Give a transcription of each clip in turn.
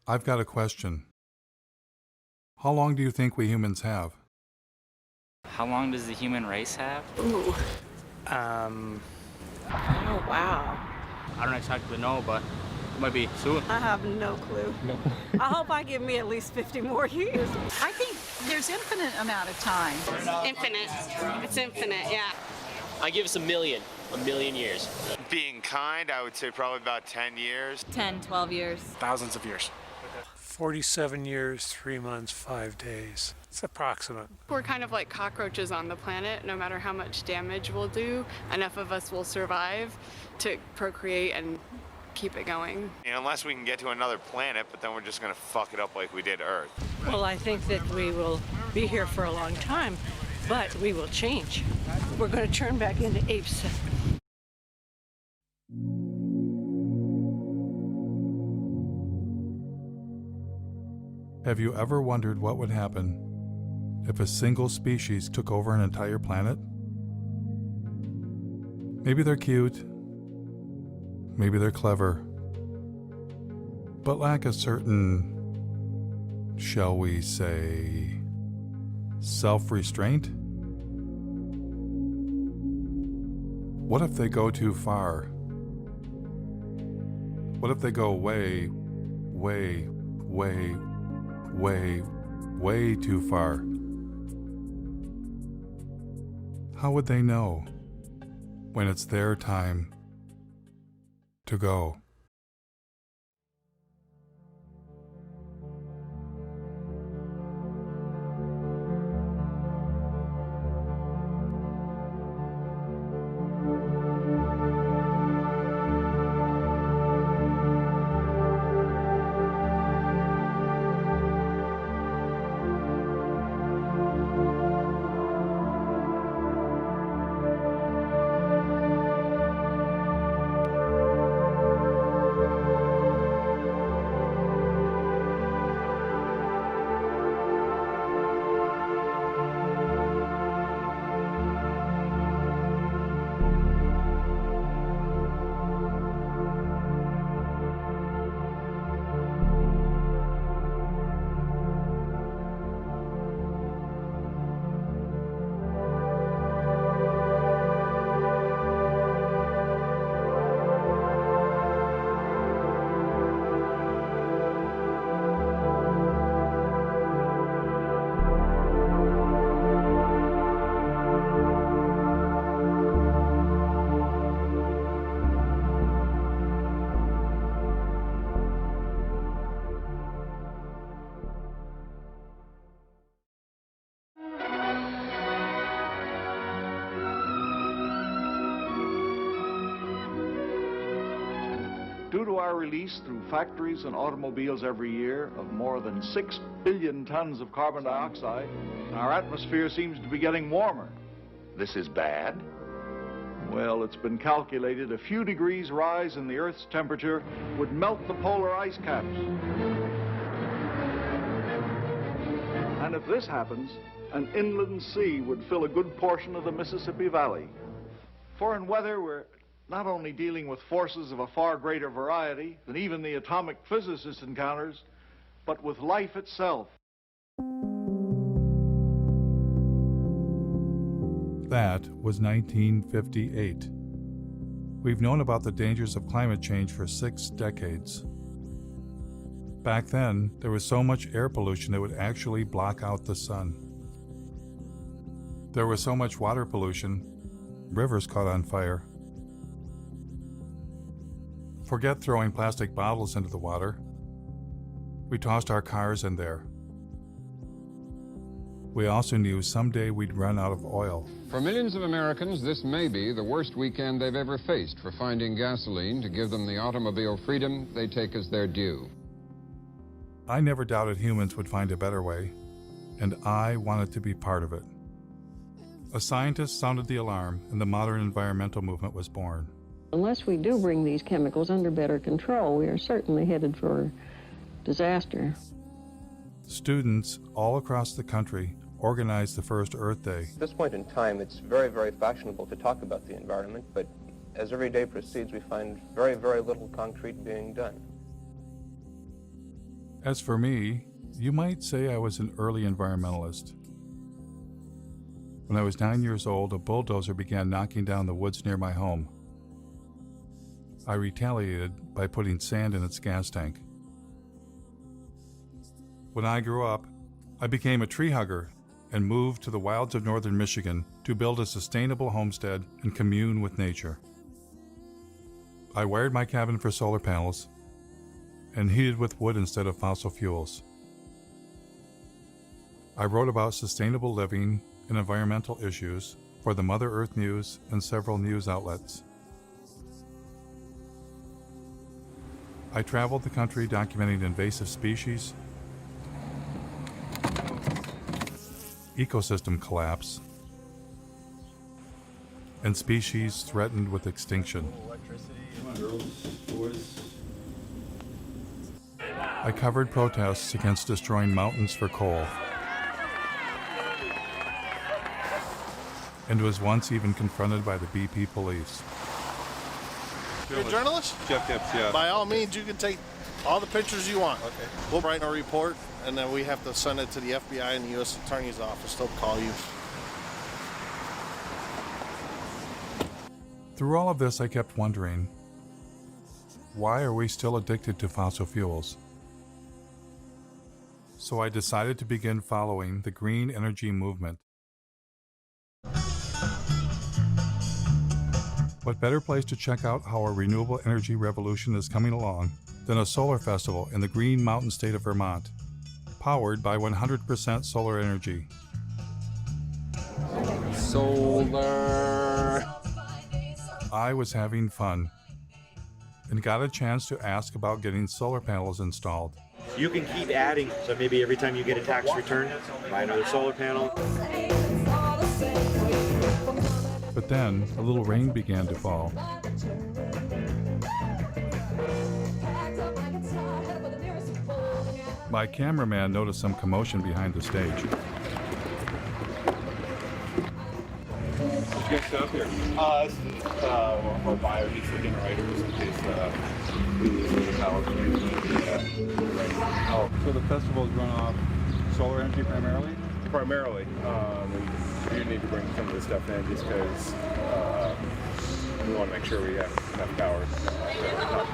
I've got a question. How long do you think we humans have? How long does the human race have? Ooh. Um, Oh, wow. I don't exactly know, but it might be soon. I have no clue. No. I hope I give me at least 50 more years. I think there's infinite amount of time. Infinite. It's infinite, yeah. I give us a million years. Being kind, I would say probably about 10 years. 10, 12 years. Thousands of years. 47 years, 3 months, 5 days. It's approximate. We're kind of like cockroaches on the planet. No matter how much damage we'll do, enough of us will survive to procreate and keep it going. Unless we can get to another planet, but then we're just going to fuck it up like we did Earth. Well, I think that we will be here for a long time, but we will change. We're going to turn back into apes. Have you ever wondered what would happen if a single species took over an entire planet? Maybe they're cute, maybe they're clever, but lack a certain, shall we say, self-restraint? What if they go too far? What if they go way, way, way, way, way too far? How would they know when it's their time to go? Due to our release through factories and automobiles every year of more than 6 billion tons of carbon dioxide, our atmosphere seems to be getting warmer. This is bad? Well, it's been calculated a few degrees rise in the Earth's temperature would melt the polar ice caps. And if this happens, an inland sea would fill a good portion of the Mississippi Valley. For in weather, we're not only dealing with forces of a far greater variety than even the atomic physicist encounters, but with life itself. That was 1958. We've known about the dangers of climate change for 6 decades. Back then, there was so much air pollution it would actually block out the sun. There was so much water pollution, rivers caught on fire. Forget throwing plastic bottles into the water. We tossed our cars in there. We also knew someday we'd run out of oil. For millions of Americans, this may be the worst weekend they've ever faced for finding gasoline to give them the automobile freedom they take as their due. I never doubted humans would find a better way, and I wanted to be part of it. A scientist sounded the alarm, and the modern environmental movement was born. Unless we do bring these chemicals under better control, we are certainly headed for disaster. Students all across the country organized the first Earth Day. At this point in time, it's very, very fashionable to talk about the environment, but as every day proceeds, we find very, very little concrete being done. As for me, you might say I was an early environmentalist. When I was 9 years old, a bulldozer began knocking down the woods near my home. I retaliated by putting sand in its gas tank. When I grew up, I became a tree hugger and moved to the wilds of northern Michigan to build a sustainable homestead and commune with nature. I wired my cabin for solar panels and heated with wood instead of fossil fuels. I wrote about sustainable living and environmental issues for the Mother Earth News and several news outlets. I traveled the country documenting invasive species, ecosystem collapse, and species threatened with extinction. I covered protests against destroying mountains for coal, and was once even confronted by the BP police. You're a journalist? Yep, yeah. By all means, you can take all the pictures you want. Okay. We'll write a report, and then we have to send it to the FBI and the U.S. Attorney's Office. They'll call you. Through all of this, I kept wondering, why are we still addicted to fossil fuels? So I decided to begin following the green energy movement. What better place to check out how our renewable energy revolution is coming along than a solar festival in the Green Mountain state of Vermont, powered by 100% solar energy. Solar. I was having fun and got a chance to ask about getting solar panels installed. You can keep adding, so maybe every time you get a tax return, buy another solar panel. But then a little rain began to fall. My cameraman noticed some commotion behind the stage. Did you guys set up here? This is our bio needs for generators in case we lose the power. Oh, so the festivals run off solar energy primarily? Primarily. We need to bring some of this stuff in just because we want to make sure we have enough power to not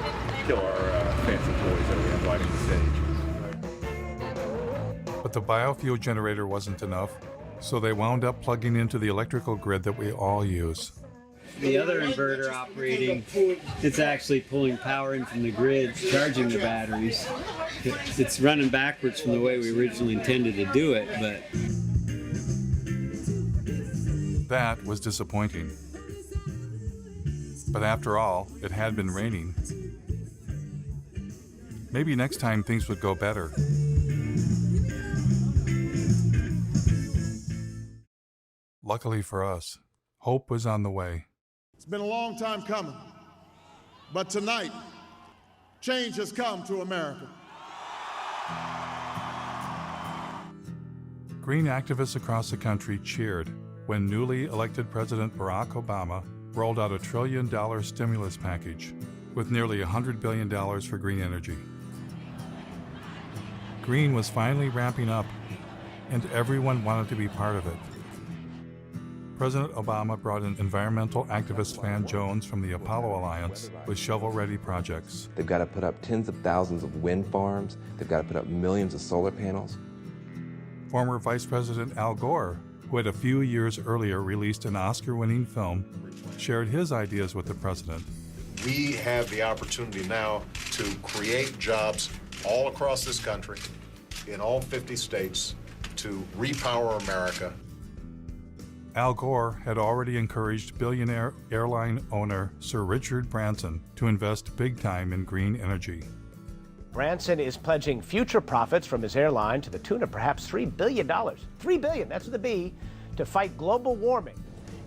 kill our fancy toys that we have lighting the stage. But the biofuel generator wasn't enough, so they wound up plugging into the electrical grid that we all use. The other inverter operating, it's actually pulling power in from the grid, charging the batteries. It's running backwards from the way we originally intended to do it, but... That was disappointing. But after all, it had been raining. Maybe next time things would go better. Luckily for us, hope was on the way. It's been a long time coming, but tonight, change has come to America. Green activists across the country cheered when newly elected President Barack Obama rolled out $1 trillion stimulus package with nearly $100 billion for green energy. Green was finally ramping up, and everyone wanted to be part of it. President Obama brought in environmental activist Van Jones from the Apollo Alliance with shovel-ready projects. They've got to put up tens of thousands of wind farms. They've got to put up millions of solar panels. Former Vice President Al Gore, who had a few years earlier released an Oscar-winning film, shared his ideas with the president. We have the opportunity now to create jobs all across this country, in all 50 states, to repower America. Al Gore had already encouraged billionaire airline owner Sir Richard Branson to invest big time in green energy. Branson is pledging future profits from his airline to the tune of perhaps $3 billion. $3 billion, that's with a B, to fight global warming.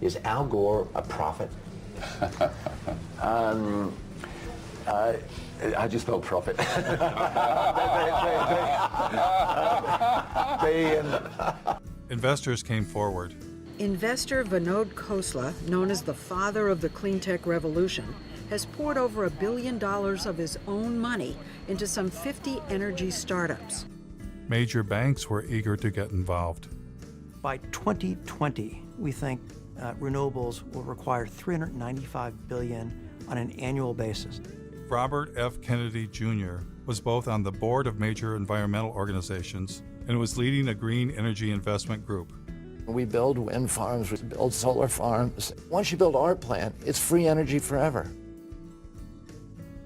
Is Al Gore a prophet? I just spelled profit. Investors came forward. Investor Vinod Khosla, known as the father of the clean tech revolution, has poured over $1 billion of his own money into some 50 energy startups. Major banks were eager to get involved. By 2020, we think renewables will require $395 billion on an annual basis. Robert F. Kennedy Jr. was both on the board of major environmental organizations and was leading a green energy investment group. We build wind farms, we build solar farms. Once you build our plant, it's free energy forever.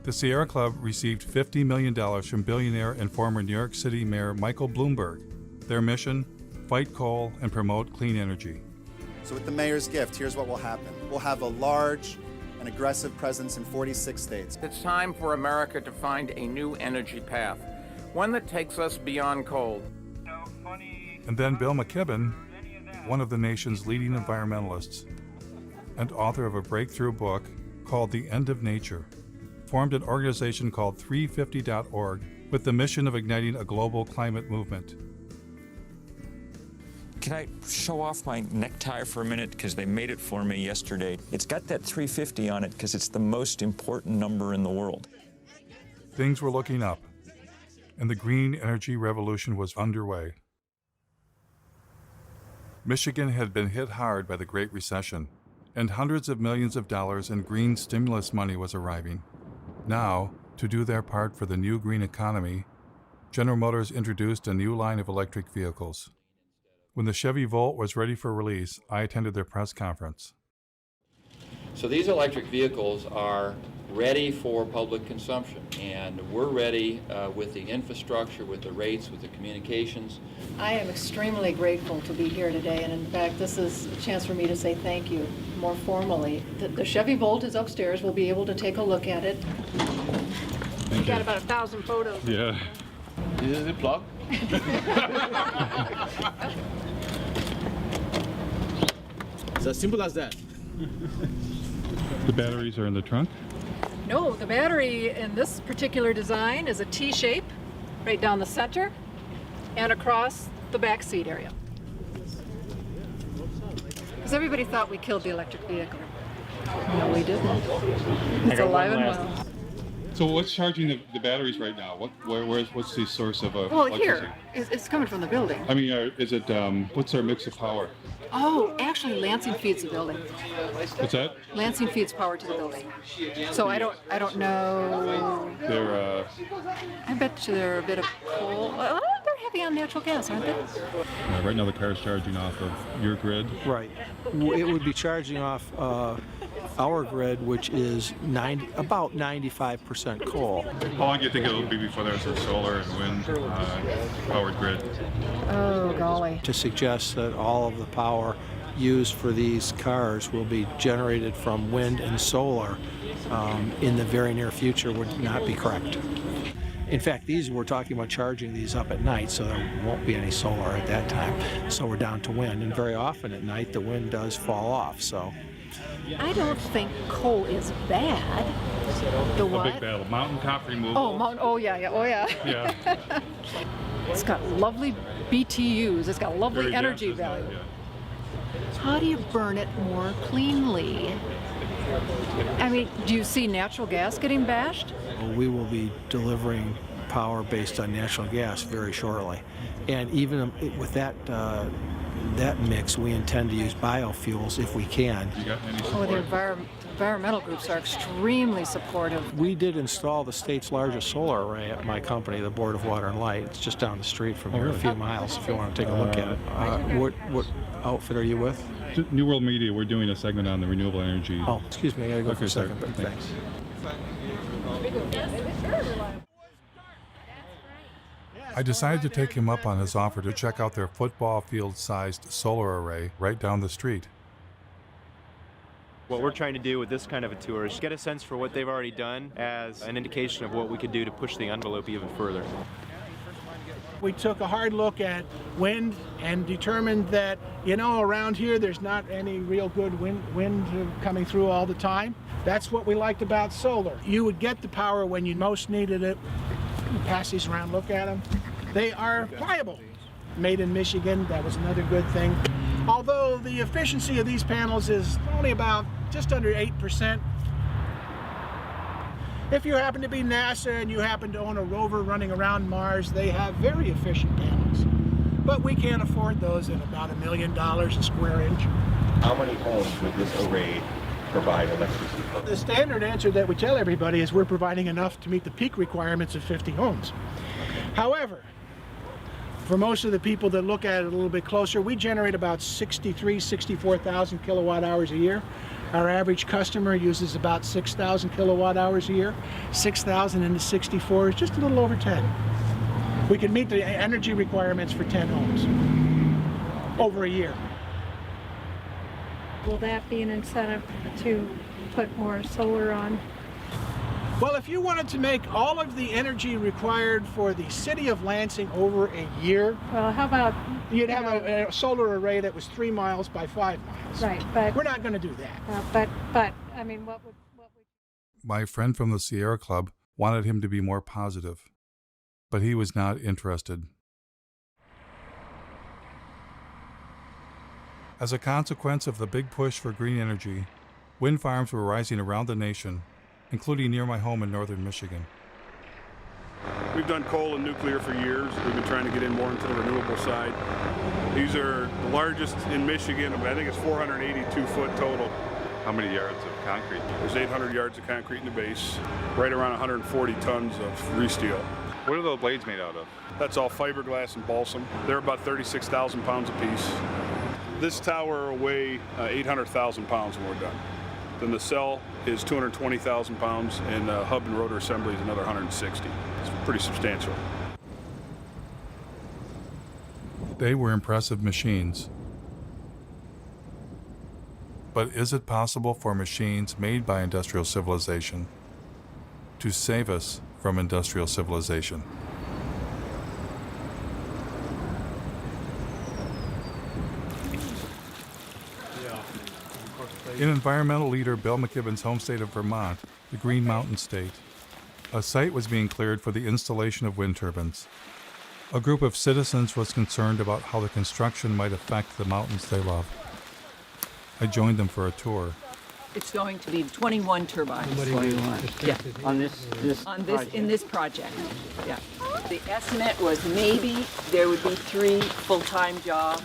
The Sierra Club received $50 million from billionaire and former New York City Mayor Michael Bloomberg. Their mission, fight coal and promote clean energy. So with the mayor's gift, here's what will happen. We'll have a large and aggressive presence in 46 states. It's time for America to find a new energy path, one that takes us beyond coal. And then Bill McKibben, one of the nation's leading environmentalists and author of a breakthrough book called The End of Nature, formed an organization called 350.org with the mission of igniting a global climate movement. Can I show off my necktie for a minute? Because they made it for me yesterday. It's got that 350 on it because it's the most important number in the world. Things were looking up, and the green energy revolution was underway. Michigan had been hit hard by the Great Recession, and hundreds of millions of dollars in green stimulus money was arriving. Now, to do their part for the new green economy, General Motors introduced a new line of electric vehicles. When the Chevy Volt was ready for release, I attended their press conference. So these electric vehicles are ready for public consumption, and we're ready with the infrastructure, with the rates, with the communications. I am extremely grateful to be here today, and in fact, this is a chance for me to say thank you more formally. The Chevy Volt is upstairs. We'll be able to take a look at it. We got about 1,000 photos. Yeah. This is the plug. It's as simple as that. The batteries are in the trunk? No, the battery in this particular design is a T shape right down the center and across the back seat area. Because everybody thought we killed the electric vehicle. No, we didn't. It's alive and well. So what's charging the batteries right now? What's the source of Well, electricity? here, it's coming from the building. I mean, is it, what's our mix of power? Oh, actually, Lansing feeds the building. What's that? Lansing feeds power to the building. So I don't know. They're, I bet you they're a bit of coal. Well, they're heavy on natural gas, aren't they? right now the car's charging off of your grid? Right. It would be charging off our grid, which is about 95% coal. How long do you think it'll be before there's a solar and wind powered grid? Oh, golly. To suggest that all of the power used for these cars will be generated from wind and solar in the very near future would not be correct. In fact, we're talking about charging these up at night, so there won't be any solar at that time. So we're down to wind, and very often at night the wind does fall off. So I don't think coal is bad. The what? A big battle. Mountain top removal. Oh, yeah. Yeah. It's got lovely BTUs. It's got lovely Very energy dense, value. isn't it? How do you burn it more cleanly? I mean, do you see natural gas getting bashed? we will be delivering power based on natural gas very shortly. And even with that mix, we intend to use biofuels if we can. You got any support? Oh, the environmental groups are extremely supportive. We did install the state's largest solar array at my company, the Board of Water and Light. It's just down the street from here, a few miles, if you want to take a look at it. What outfit are you with? New World Media. We're doing a segment on the renewable energy. Oh, excuse me, I gotta go for a second, but thanks. I decided to take him up on his offer to check out their football field-sized solar array right down the street. What we're trying to do with this kind of a tour is get a sense for what they've already done as an indication of what we could do to push the envelope even further. We took a hard look at wind and determined that, around here there's not any real good wind coming through all the time. That's what we liked about solar. You would get the power when you most needed it. Pass these around, look at them. They are pliable. Made in Michigan, that was another good thing. Although the efficiency of these panels is only about just under 8%. If you happen to be NASA and you happen to own a rover running around Mars, they have very efficient panels. But we can't afford those at about $1 million a square inch. How many homes would this array provide electricity for? The standard answer that we tell everybody is we're providing enough to meet the peak requirements of 50 homes. However, for most of the people that look at it a little bit closer, we generate about 64,000 kilowatt hours a year. Our average customer uses about 6,000 kilowatt hours a year. 6,000 into 64 is just a little over 10. We can meet the energy requirements for 10 homes over a year. Will that be an incentive to put more solar on? Well, if you wanted to make all of the energy required for the city of Lansing over a year, well, how about you'd have a solar array that was 3 miles by 5 miles. Right, but we're not going to do that. But I mean, what would? My friend from the Sierra Club wanted him to be more positive, but he was not interested. As a consequence of the big push for green energy, wind farms were rising around the nation, including near my home in northern Michigan. We've done coal and nuclear for years. We've been trying to get in more into the renewable side. These are the largest in Michigan. I think it's 482 foot total. How many yards of concrete? There's 800 yards of concrete in the base, right around 140 tons of re-steel. What are those blades made out of? That's all fiberglass and balsam. They're about 36,000 pounds apiece. This tower will weigh 800,000 pounds when we're done. Then the cell is 220,000 pounds, and hub and rotor assembly is another 160. It's pretty substantial. They were impressive machines. But is it possible for machines made by industrial civilization to save us from industrial civilization? In environmental leader Bill McKibben's home state of Vermont, the Green Mountain State, a site was being cleared for the installation of wind turbines. A group of citizens was concerned about how the construction might affect the mountains they love. I joined them for a tour. It's going to be 21 turbines. 21. Yeah. On this project? In this project. Yeah. The estimate was maybe there would be 3 full-time jobs.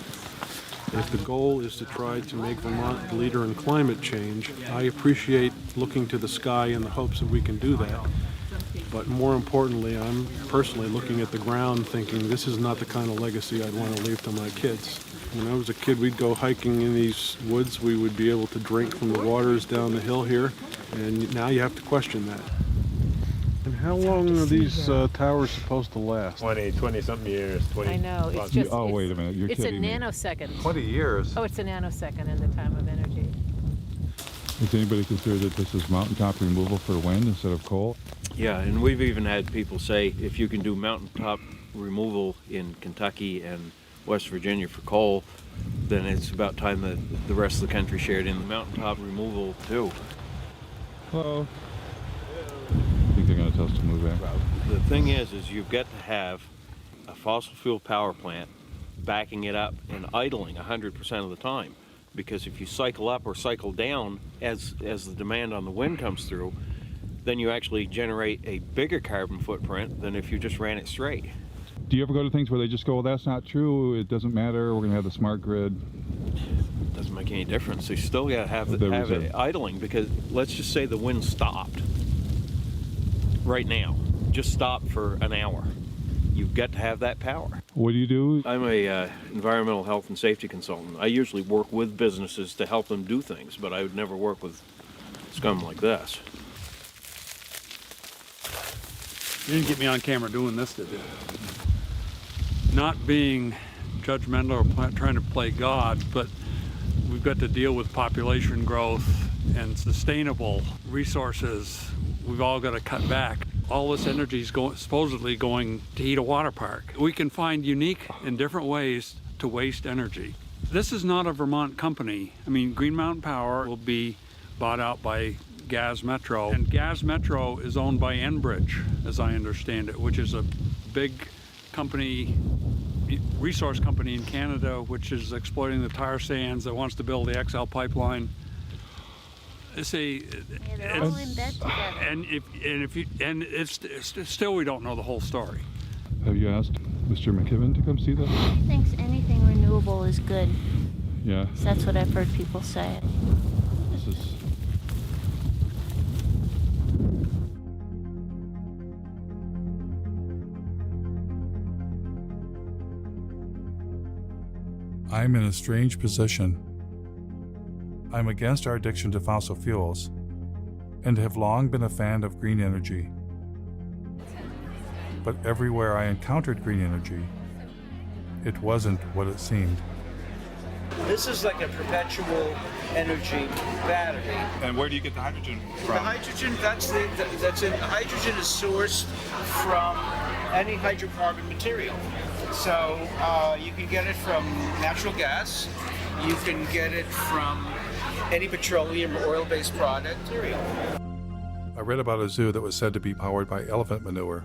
If the goal is to try to make Vermont the leader in climate change, I appreciate looking to the sky in the hopes that we can do that. But more importantly, I'm personally looking at the ground thinking this is not the kind of legacy I'd want to leave to my kids. When I was a kid, we'd go hiking in these woods. We would be able to drink from the waters down the hill here, and now you have to question that. And how long are these towers supposed to last? 20-something years. 20. I know. It's just. Oh, wait a minute. You're it's kidding me. It's a nanosecond. 20 years? Oh, it's a nanosecond in the time of energy. Does anybody consider that this is mountaintop removal for wind instead of coal? Yeah, and we've even had people say if you can do mountaintop removal in Kentucky and West Virginia for coal, then it's about time that the rest of the country shared in the mountaintop removal too. Hello. I think they're going to tell us to move back. The thing is you've got to have a fossil fuel power plant backing it up and idling 100% of the time. Because if you cycle up or cycle down as the demand on the wind comes through, then you actually generate a bigger carbon footprint than if you just ran it straight. Do you ever go to things where they just go, well, that's not true, it doesn't matter, we're going to have the smart grid? Doesn't make any difference. You still got to have it idling, because let's just say the wind stopped right now. Just stopped for an hour. You've got to have that power. What do you do? I'm a environmental health and safety consultant. I usually work with businesses to help them do things, but I would never work with scum like this. You didn't get me on camera doing this, did you? Not being judgmental or trying to play God, but we've got to deal with population growth and sustainable resources. We've all got to cut back. All this energy is supposedly going to heat a water park. We can find unique and different ways to waste energy. This is not a Vermont company. I mean, Green Mountain Power will be bought out by Gas Metro, and Gas Metro is owned by Enbridge, as I understand it, which is a big company, resource company in Canada, which is exploiting the tar sands, that wants to build the XL pipeline. See, they're all in bed together. Still we don't know the whole story. Have you asked Mr. McKibben to come see this? He thinks anything renewable is good. Yeah. So that's what I've heard people say. This is... I'm in a strange position. I'm against our addiction to fossil fuels and have long been a fan of green energy. But everywhere I encountered green energy, it wasn't what it seemed. This is like a perpetual energy battery. And where do you get the hydrogen from? The hydrogen, hydrogen is sourced from any hydrocarbon material. So you can get it from natural gas, you can get it from any petroleum or oil-based product material. I read about a zoo that was said to be powered by elephant manure.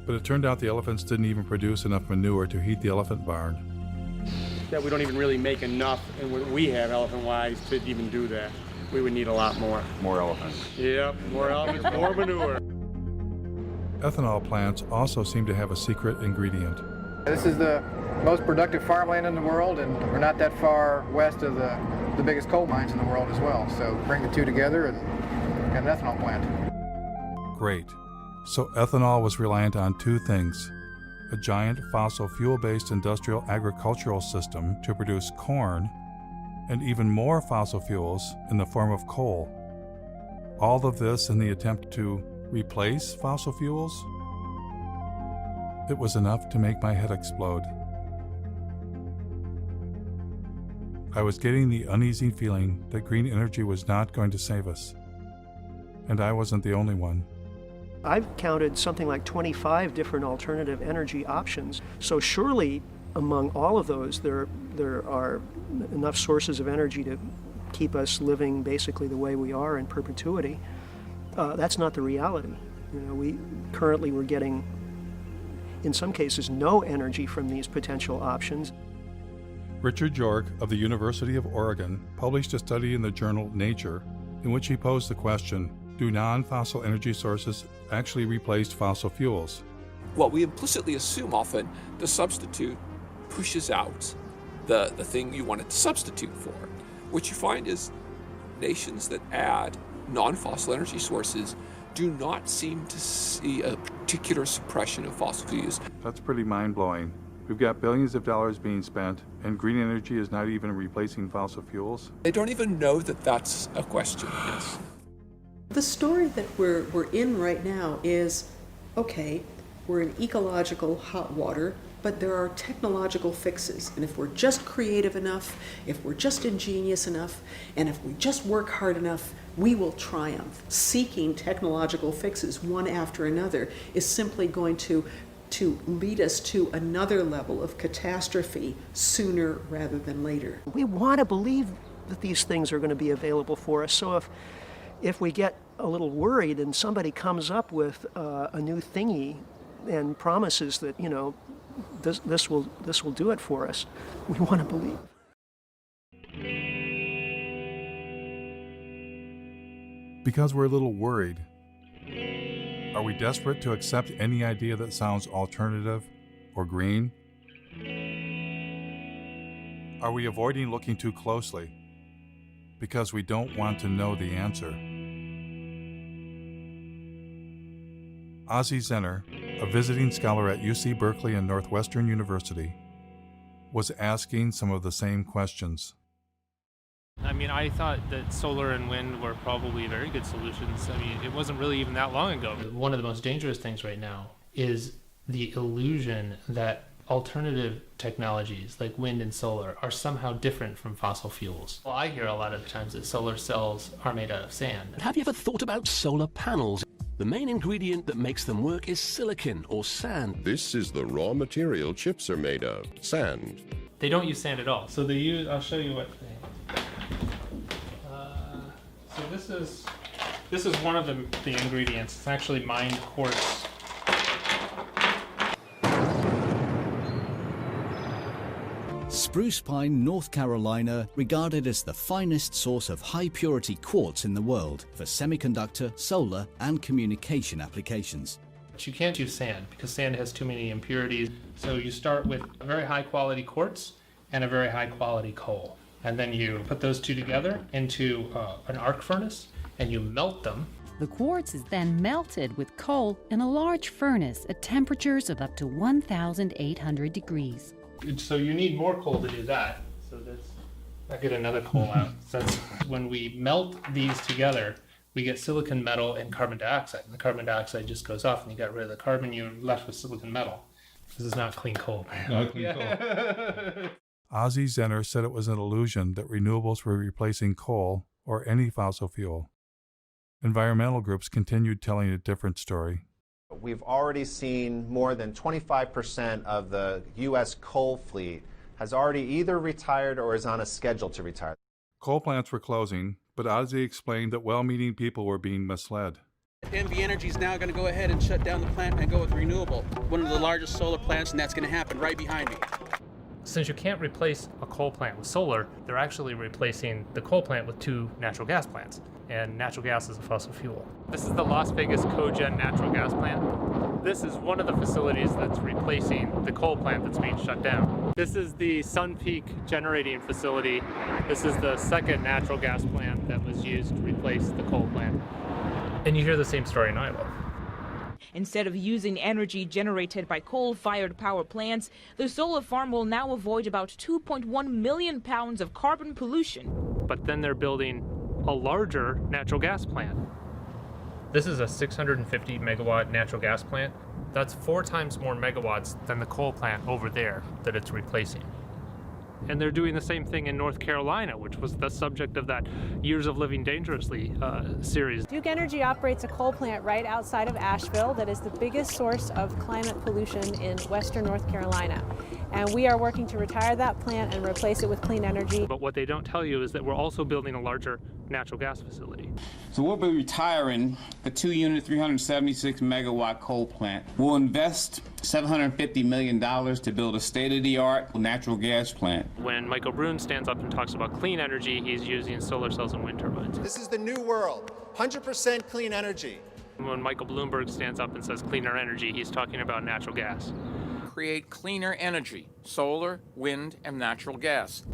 But it turned out the elephants didn't even produce enough manure to heat the elephant barn. That we don't even really make enough, and what we have elephant-wise, to even do that. We would need a lot more. More elephants. Yep, more elephants, more manure. Ethanol plants also seem to have a secret ingredient. This is the most productive farmland in the world, and we're not that far west of the biggest coal mines in the world as well. So bring the two together and get an ethanol plant. Great. So ethanol was reliant on two things: a giant fossil fuel-based industrial agricultural system to produce corn, and even more fossil fuels in the form of coal. All of this in the attempt to replace fossil fuels? It was enough to make my head explode. I was getting the uneasy feeling that green energy was not going to save us. And I wasn't the only one. I've counted something like 25 different alternative energy options. So surely among all of those, there are enough sources of energy to keep us living basically the way we are in perpetuity. That's not the reality. You know, we're getting, in some cases, no energy from these potential options. Richard York of the University of Oregon published a study in the journal Nature in which he posed the question, do non-fossil energy sources actually replace fossil fuels? Well, we implicitly assume often the substitute pushes out the thing you wanted to substitute for. What you find is nations that add non-fossil energy sources do not seem to see a particular suppression of fossil fuels. That's pretty mind-blowing. We've got billions of dollars being spent, and green energy is not even replacing fossil fuels? They don't even know that that's a question, yes. The story that we're in right now is, okay, we're in ecological hot water, but there are technological fixes. And if we're just creative enough, if we're just ingenious enough, and if we just work hard enough, we will triumph. Seeking technological fixes one after another is simply going to lead us to another level of catastrophe sooner rather than later. We want to believe that these things are going to be available for us. So if we get a little worried and somebody comes up with a new thingy and promises that, you know, this will do it for us, we want to believe. Because we're a little worried. Are we desperate to accept any idea that sounds alternative or green? Are we avoiding looking too closely because we don't want to know the answer? Ozzie Zenner, a visiting scholar at UC Berkeley and Northwestern University, was asking some of the same questions. I mean, I thought that solar and wind were probably very good solutions. I mean, it wasn't really even that long ago. One of the most dangerous things right now is the illusion that alternative technologies like wind and solar are somehow different from fossil fuels. Well, I hear a lot of the times that solar cells are made out of sand. Have you ever thought about solar panels? The main ingredient that makes them work is silicon or sand. This is the raw material chips are made of, sand. They don't use sand at all. So they use, I'll show you what they... So this is one of the ingredients. It's actually mined quartz. Spruce Pine, North Carolina, regarded as the finest source of high-purity quartz in the world for semiconductor, solar, and communication applications. But you can't use sand because sand has too many impurities. So you start with a very high-quality quartz and a very high-quality coal. And then you put those two together into an arc furnace and you melt them. The quartz is then melted with coal in a large furnace at temperatures of up to 1,800 degrees. So you need more coal to do that. So I'll get another coal out. So when we melt these together, we get silicon metal and carbon dioxide. And the carbon dioxide just goes off and you got rid of the carbon, you're left with silicon metal. This is not clean coal. Not clean coal. Ozzie Zenner said it was an illusion that renewables were replacing coal or any fossil fuel. Environmental groups continued telling a different story. We've already seen more than 25% of the U.S. coal fleet has already either retired or is on a schedule to retire. Coal plants were closing, but Ozzie explained that well-meaning people were being misled. NV Energy is now going to go ahead and shut down the plant and go with renewable. One of the largest solar plants, and that's going to happen right behind me. Since you can't replace a coal plant with solar, they're actually replacing the coal plant with 2 natural gas plants. And natural gas is a fossil fuel. This is the Las Vegas cogen natural gas plant. This is one of the facilities that's replacing the coal plant that's being shut down. This is the Sun Peak generating facility. This is the second natural gas plant that was used to replace the coal plant. And you hear the same story in Iowa. Instead of using energy generated by coal-fired power plants, the solar farm will now avoid about 2.1 million pounds of carbon pollution. But then they're building a larger natural gas plant. This is a 650 megawatt natural gas plant. That's 4 times more megawatts than the coal plant over there that it's replacing. And they're doing the same thing in North Carolina, which was the subject of that Years of Living Dangerously series. Duke Energy operates a coal plant right outside of Asheville that is the biggest source of climate pollution in western North Carolina. And we are working to retire that plant and replace it with clean energy. But what they don't tell you is that we're also building a larger natural gas facility. So we'll be retiring a 2-unit, 376 megawatt coal plant. We'll invest $750 million to build a state-of-the-art natural gas plant. When Michael Brune stands up and talks about clean energy, he's using solar cells and wind turbines. This is the new world, 100% clean energy. When Michael Bloomberg stands up and says cleaner energy, he's talking about natural gas. Create cleaner energy, solar, wind, and natural gas.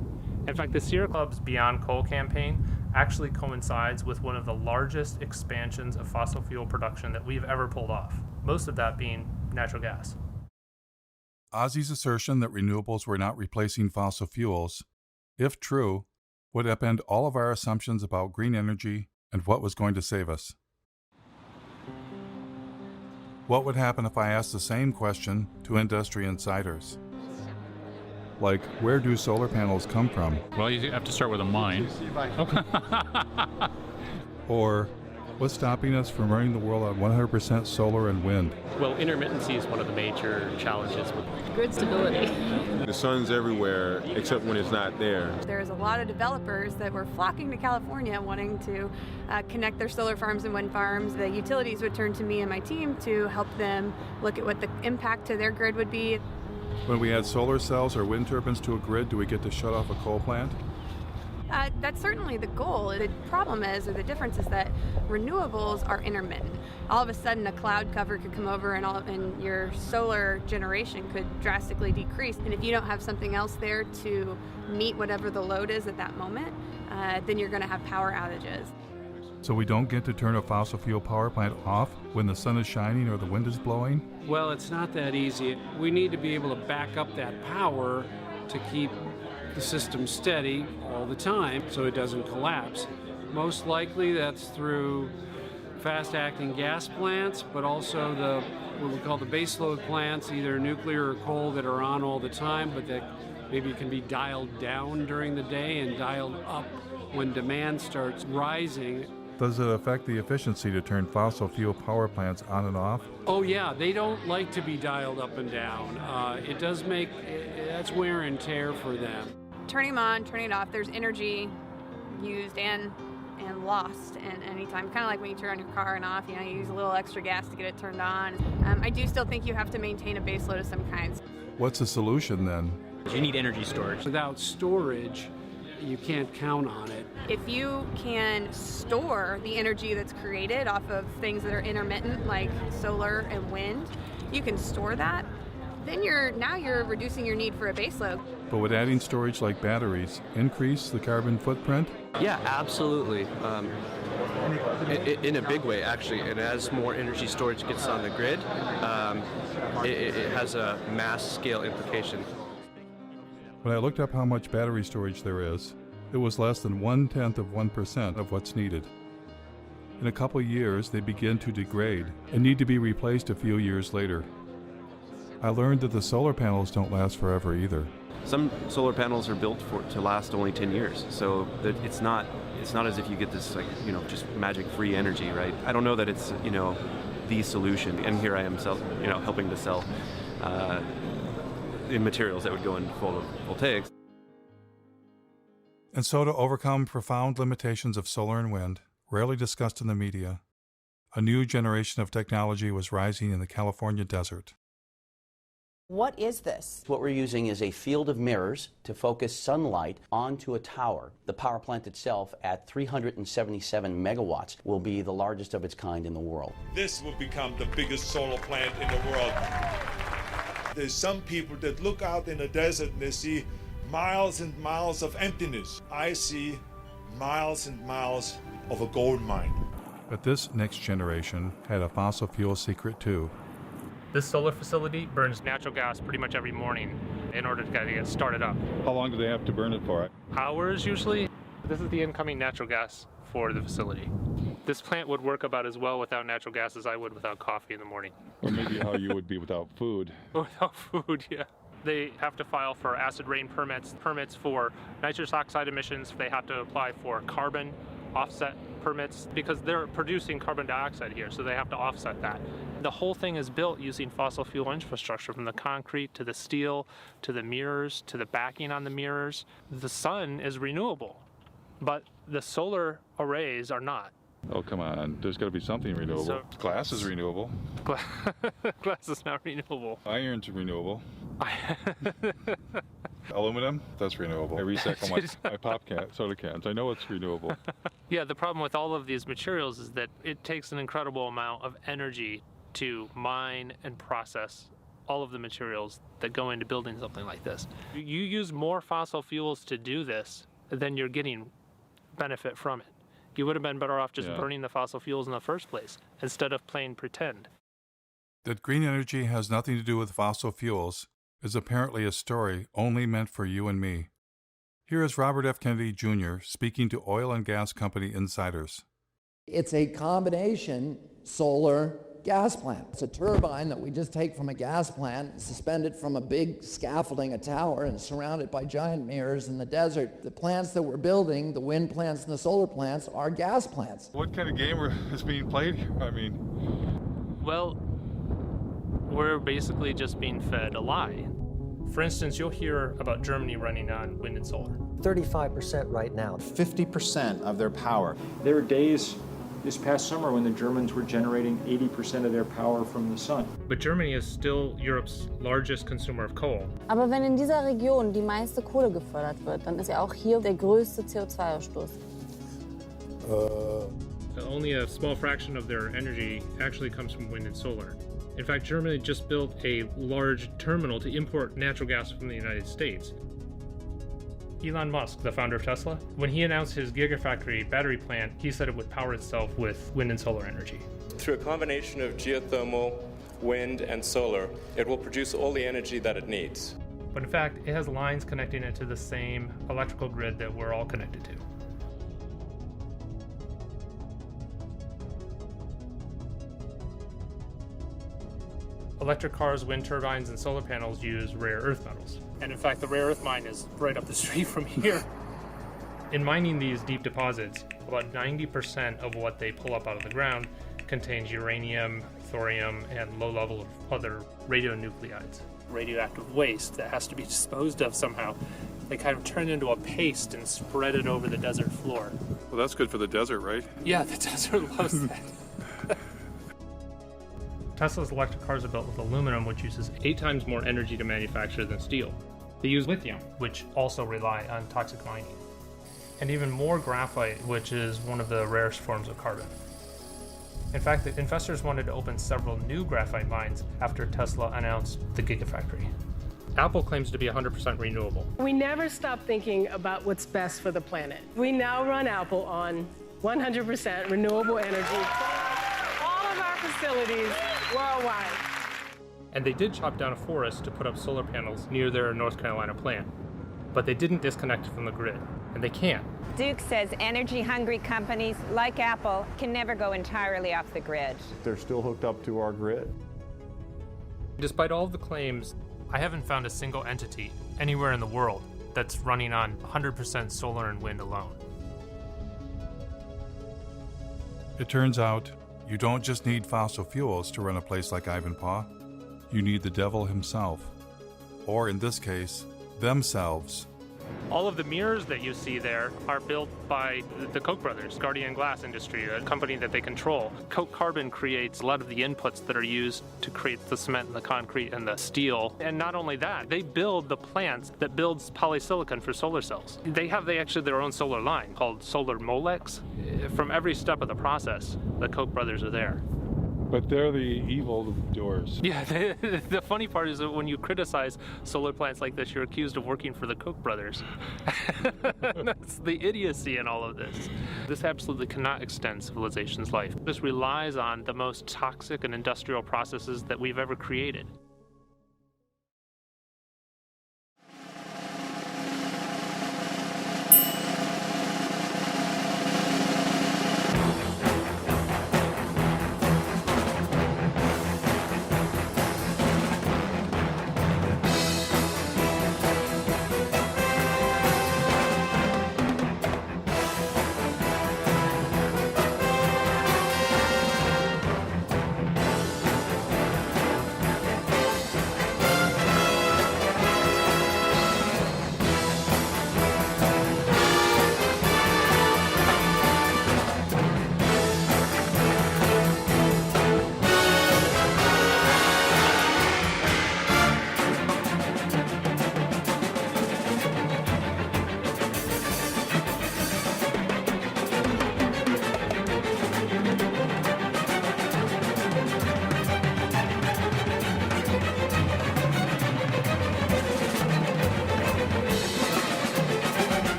In fact, the Sierra Club's Beyond Coal campaign actually coincides with one of the largest expansions of fossil fuel production that we've ever pulled off, most of that being natural gas. Ozzie's assertion that renewables were not replacing fossil fuels, if true, would upend all of our assumptions about green energy and what was going to save us. What would happen if I asked the same question to industry insiders? Like, where do solar panels come from? Well, you have to start with a mine. Or, what's stopping us from running the world on 100% solar and wind? Well, intermittency is one of the major challenges. Grid stability. The sun's everywhere except when it's not there. There's a lot of developers that were flocking to California wanting to connect their solar farms and wind farms. The utilities would turn to me and my team to help them look at what the impact to their grid would be. When we add solar cells or wind turbines to a grid, do we get to shut off a coal plant? That's certainly the goal. The problem is, or the difference is that renewables are intermittent. All of a sudden a cloud cover could come over and your solar generation could drastically decrease. And if you don't have something else there to meet whatever the load is at that moment, then you're going to have power outages. So we don't get to turn a fossil fuel power plant off when the sun is shining or the wind is blowing? Well, it's not that easy. We need to be able to back up that power to keep the system steady all the time so it doesn't collapse. Most likely that's through fast-acting gas plants, but also what we call the baseload plants, either nuclear or coal, that are on all the time, but that maybe can be dialed down during the day and dialed up when demand starts rising. Does it affect the efficiency to turn fossil fuel power plants on and off? Oh yeah, they don't like to be dialed up and down. It does make, that's wear and tear for them. Turning them on, turning it off, there's energy used and lost at any time. Kind of like when you turn on your car and off, you use a little extra gas to get it turned on. I do still think you have to maintain a base load of some kinds. What's the solution then? You need energy storage. Without storage, you can't count on it. If you can store the energy that's created off of things that are intermittent, like solar and wind, you can store that, then you're reducing your need for a baseload. But would adding storage like batteries increase the carbon footprint? Yeah, absolutely. In a big way, actually. And as more energy storage gets on the grid, it has a mass scale implication. When I looked up how much battery storage there is, it was less than 0.1% of what's needed. In a couple years, they begin to degrade and need to be replaced a few years later. I learned that the solar panels don't last forever either. Some solar panels are built to last only 10 years, so that it's not as if you get this just magic-free energy, right? I don't know that it's the solution, and here I am helping to sell the materials that would go in photovoltaics. And so to overcome profound limitations of solar and wind, rarely discussed in the media, a new generation of technology was rising in the California desert. What is this? What we're using is a field of mirrors to focus sunlight onto a tower. The power plant itself, at 377 megawatts, will be the largest of its kind in the world. This will become the biggest solar plant in the world. There's some people that look out in the desert and they see miles and miles of emptiness. I see miles and miles of a gold mine. But this next generation had a fossil fuel secret too. This solar facility burns natural gas pretty much every morning in order to get started up. How long do they have to burn it for? Hours usually. This is the incoming natural gas for the facility. This plant would work about as well without natural gas as I would without coffee in the morning. Or maybe how you would be without food. Without food, yeah. They have to file for acid rain permits for nitrous oxide emissions. They have to apply for carbon offset permits because they're producing carbon dioxide here, so they have to offset that. The whole thing is built using fossil fuel infrastructure, from the concrete to the steel to the mirrors to the backing on the mirrors. The sun is renewable, but the solar arrays are not. Oh, come on. There's got to be something renewable. So, glass is renewable. Glass is not renewable. Iron's renewable. Aluminum, that's renewable. I recycle my pop soda cans. I know it's renewable. Yeah, the problem with all of these materials is that it takes an incredible amount of energy to mine and process all of the materials that go into building something like this. You use more fossil fuels to do this than you're getting benefit from it. You would have been better off just burning the fossil fuels in the first place instead of playing pretend. That green energy has nothing to do with fossil fuels is apparently a story only meant for you and me. Here is Robert F. Kennedy Jr. speaking to oil and gas company insiders. It's a combination solar gas plant. It's a turbine that we just take from a gas plant, suspend it from a big scaffolding, a tower, and surround it by giant mirrors in the desert. The plants that we're building, the wind plants and the solar plants, are gas plants. What kind of game is being played here? I mean... Well, we're basically just being fed a lie. For instance, you'll hear about Germany running on wind and solar. 35% right now. 50% of their power. There were days this past summer when the Germans were generating 80% of their power from the sun. But Germany is still Europe's largest consumer of coal. Aber wenn in dieser Region die meiste Kohle gefördert wird, dann ist ja auch hier der größte CO2-Ausstoß. Only a small fraction of their energy actually comes from wind and solar. In fact, Germany just built a large terminal to import natural gas from the United States. Elon Musk, the founder of Tesla, when he announced his Gigafactory battery plant, he said it would power itself with wind and solar energy. Through a combination of geothermal, wind, and solar, it will produce all the energy that it needs. But in fact, it has lines connecting it to the same electrical grid that we're all connected to. Electric cars, wind turbines, and solar panels use rare earth metals. And in fact, the rare earth mine is right up the street from here. In mining these deep deposits, about 90% of what they pull up out of the ground contains uranium, thorium, and low level of other radionuclides. Radioactive waste that has to be disposed of somehow. They kind of turn into a paste and spread it over the desert floor. Well, that's good for the desert, right? Yeah, the desert loves that. Tesla's electric cars are built with aluminum, which uses 8 times more energy to manufacture than steel. They use lithium, which also rely on toxic mining. And even more graphite, which is one of the rarest forms of carbon. In fact, the investors wanted to open several new graphite mines after Tesla announced the Gigafactory. Apple claims to be 100% renewable. We never stop thinking about what's best for the planet. We now run Apple on 100% renewable energy. All of our facilities worldwide. And they did chop down a forest to put up solar panels near their North Carolina plant. But they didn't disconnect from the grid, and they can't. Duke says energy-hungry companies like Apple can never go entirely off the grid. They're still hooked up to our grid. Despite all of the claims, I haven't found a single entity anywhere in the world that's running on 100% solar and wind alone. It turns out, you don't just need fossil fuels to run a place like Ivanpah. You need the devil himself. Or in this case, themselves. All of the mirrors that you see there are built by the Koch brothers, Guardian Glass Industry, a company that they control. Koch Carbon creates a lot of the inputs that are used to create the cement and the concrete and the steel. And not only that, they build the plants that builds polysilicon for solar cells. They actually their own solar line called Solar Molex. From every step of the process, the Koch brothers are there. But they're the evil doers. Yeah, the funny part is that when you criticize solar plants like this, you're accused of working for the Koch brothers. That's the idiocy in all of this. This absolutely cannot extend civilization's life. This relies on the most toxic and industrial processes that we've ever created.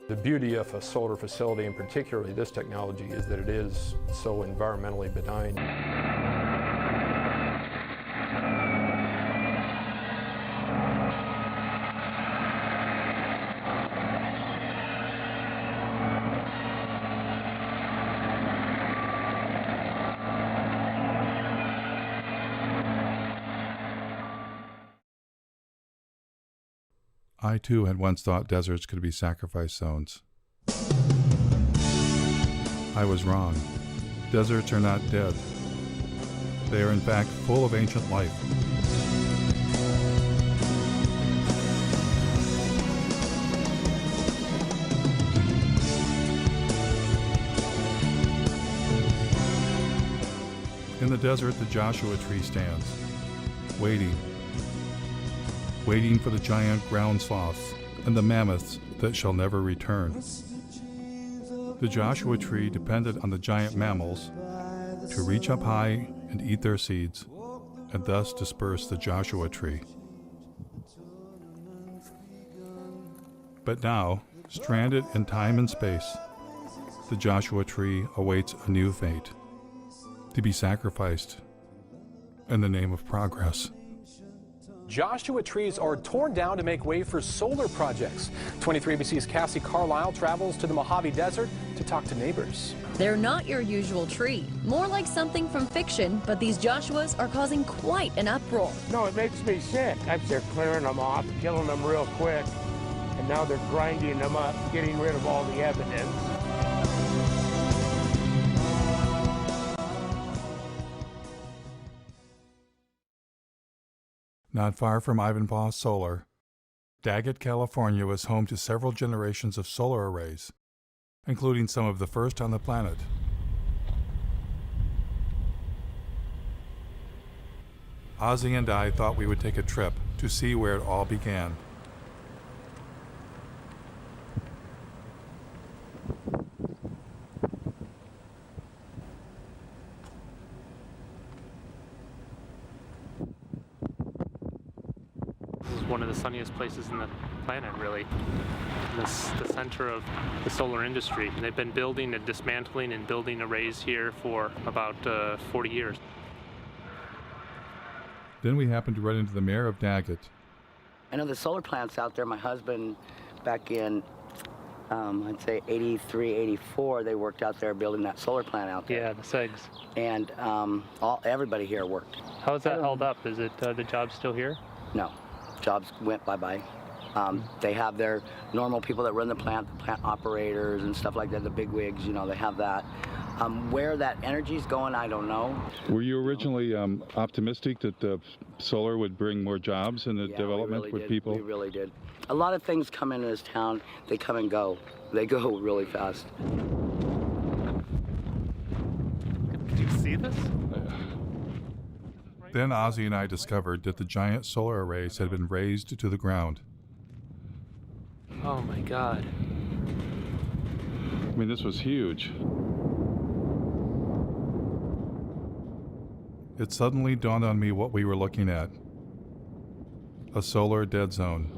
The beauty of a solar facility, and particularly this technology, is that it is so environmentally benign. I too had once thought deserts could be sacrifice zones. I was wrong. Deserts are not dead. They are in fact full of ancient life. In the desert, the Joshua tree stands, waiting, waiting for the giant ground sloths and the mammoths that shall never return. The Joshua tree depended on the giant mammals to reach up high and eat their seeds, and thus disperse the Joshua tree. But now, stranded in time and space, the Joshua tree awaits a new fate, to be sacrificed in the name of progress. Joshua trees are torn down to make way for solar projects. 23ABC's Cassie Carlisle travels to the Mojave Desert to talk to neighbors. They're not your usual tree, more like something from fiction, but these Joshuas are causing quite an uproar. No, it makes me sick. They're clearing them off, killing them real quick, and now they're grinding them up, getting rid of all the evidence. Not far from Ivanpah Solar, Daggett, California was home to several generations of solar arrays, including some of the first on the planet. Ozzy and I thought we would take a trip to see where it all began. This is one of the sunniest places in the planet, really. This the center of the solar industry. And they've been building and dismantling and building arrays here for about 40 years. Then we happened to run into the mayor of Daggett. I know the solar plants out there. My husband, back in, I'd say 83, 84, they worked out there building that solar plant out there. Yeah, the SEGs. And everybody here worked. How is that held up? Is it the job still here? No, jobs went bye-bye. They have their normal people that run the plant operators and stuff like that, the big wigs, you know, they have that. Where that energy's going, I don't know. Were you originally optimistic that the solar would bring more jobs in the development with people? We really did. A lot of things come into this town, they come and go. They go really fast. Did you see this? Then Ozzy and I discovered that the giant solar arrays had been razed to the ground. Oh my God. I mean, this was huge. It suddenly dawned on me what we were looking at. A solar dead zone.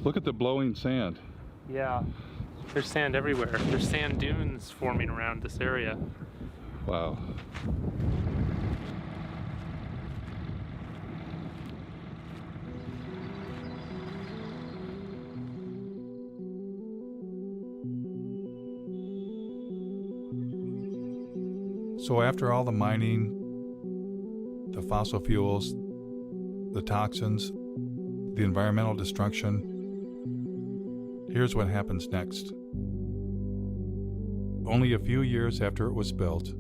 Look at the blowing sand. Yeah, there's sand everywhere. There's sand dunes forming around this area. Wow. So after all the mining, the fossil fuels, the toxins, the environmental destruction, here's what happens next. Only a few years after it was built,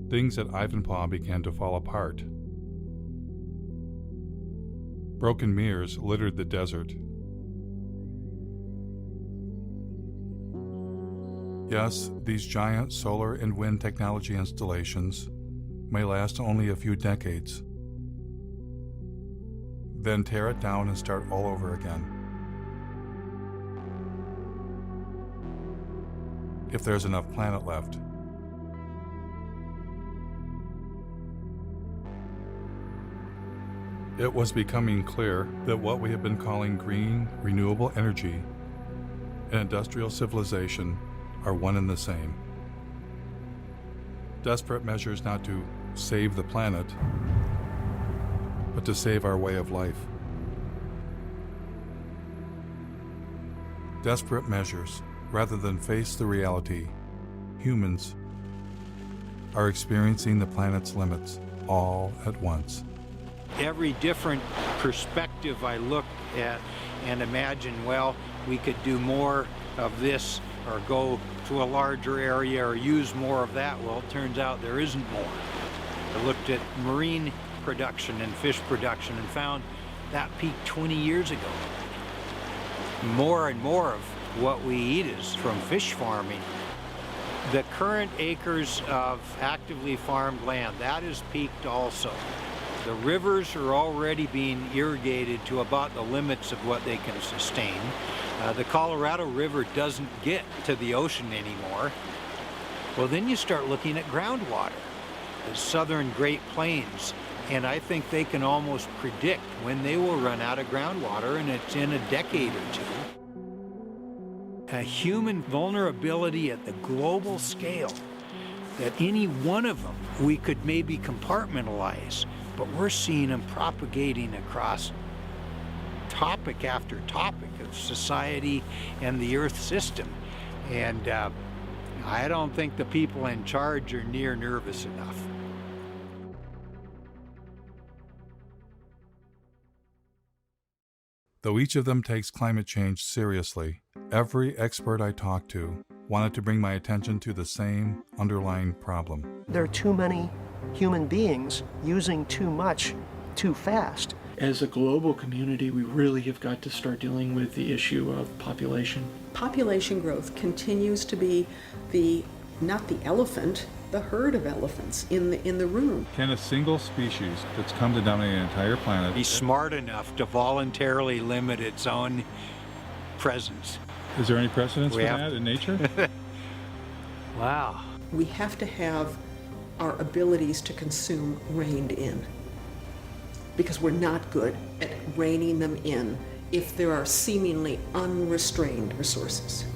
things at Ivanpah began to fall apart. Broken mirrors littered the desert. Yes, these giant solar and wind technology installations may last only a few decades, then tear it down and start all over again. If there's enough planet left. It was becoming clear that what we have been calling green, renewable energy and industrial civilization are one and the same. Desperate measures not to save the planet, but to save our way of life. Desperate measures, rather than face the reality, humans are experiencing the planet's limits all at once. Every different perspective I look at and imagine, well, we could do more of this or go to a larger area or use more of that. Well, it turns out there isn't more. I looked at marine production and fish production and found that peaked 20 years ago. More and more of what we eat is from fish farming. The current acres of actively farmed land, that is peaked also. The rivers are already being irrigated to about the limits of what they can sustain. The Colorado River doesn't get to the ocean anymore. Well, then you start looking at groundwater, the southern Great Plains, and I think they can almost predict when they will run out of groundwater, and it's in a decade or two. A human vulnerability at the global scale, that any one of them we could maybe compartmentalize, but we're seeing them propagating across topic after topic of society and the Earth system. And I don't think the people in charge are near nervous enough. Though each of them takes climate change seriously, every expert I talked to wanted to bring my attention to the same underlying problem. There are too many human beings using too much too fast. As a global community, we really have got to start dealing with the issue of population. Population growth continues to be not the elephant, the herd of elephants in the room. Can a single species that's come to dominate an entire planet be smart enough to voluntarily limit its own presence? Is there any precedence for that in nature? Wow. We have to have our abilities to consume reined in, because we're not good at reining them in if there are seemingly unrestrained resources.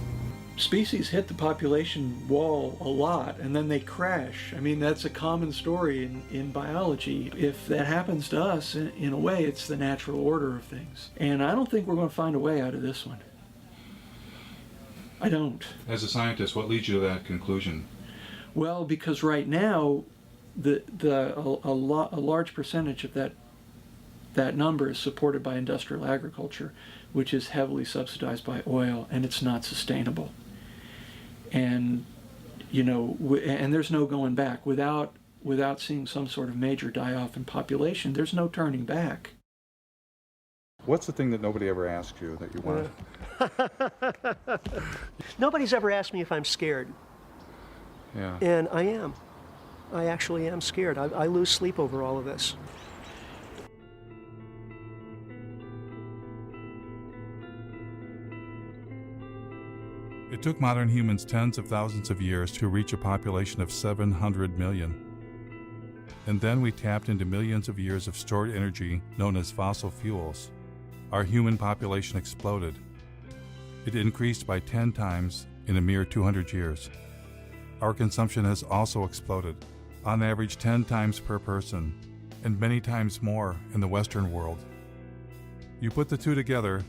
Species hit the population wall a lot and then they crash. I mean, that's a common story in biology. If that happens to us, in a way, it's the natural order of things. And I don't think we're going to find a way out of this one. I don't. As a scientist, what leads you to that conclusion? Well, because right now, a large percentage of that number is supported by industrial agriculture, which is heavily subsidized by oil, and it's not sustainable. And, you know, and there's no going back. Without seeing some sort of major die-off in population, there's no turning back. What's the thing that nobody ever asked you that you wanted? Nobody's ever asked me if I'm scared. Yeah. And I am. I actually am scared. I lose sleep over all of this. It took modern humans tens of thousands of years to reach a population of 700 million. And then we tapped into millions of years of stored energy known as fossil fuels. Our human population exploded. It increased by 10 times in a mere 200 years. Our consumption has also exploded, on average 10 times per person, and many times more in the Western world. You put the two together,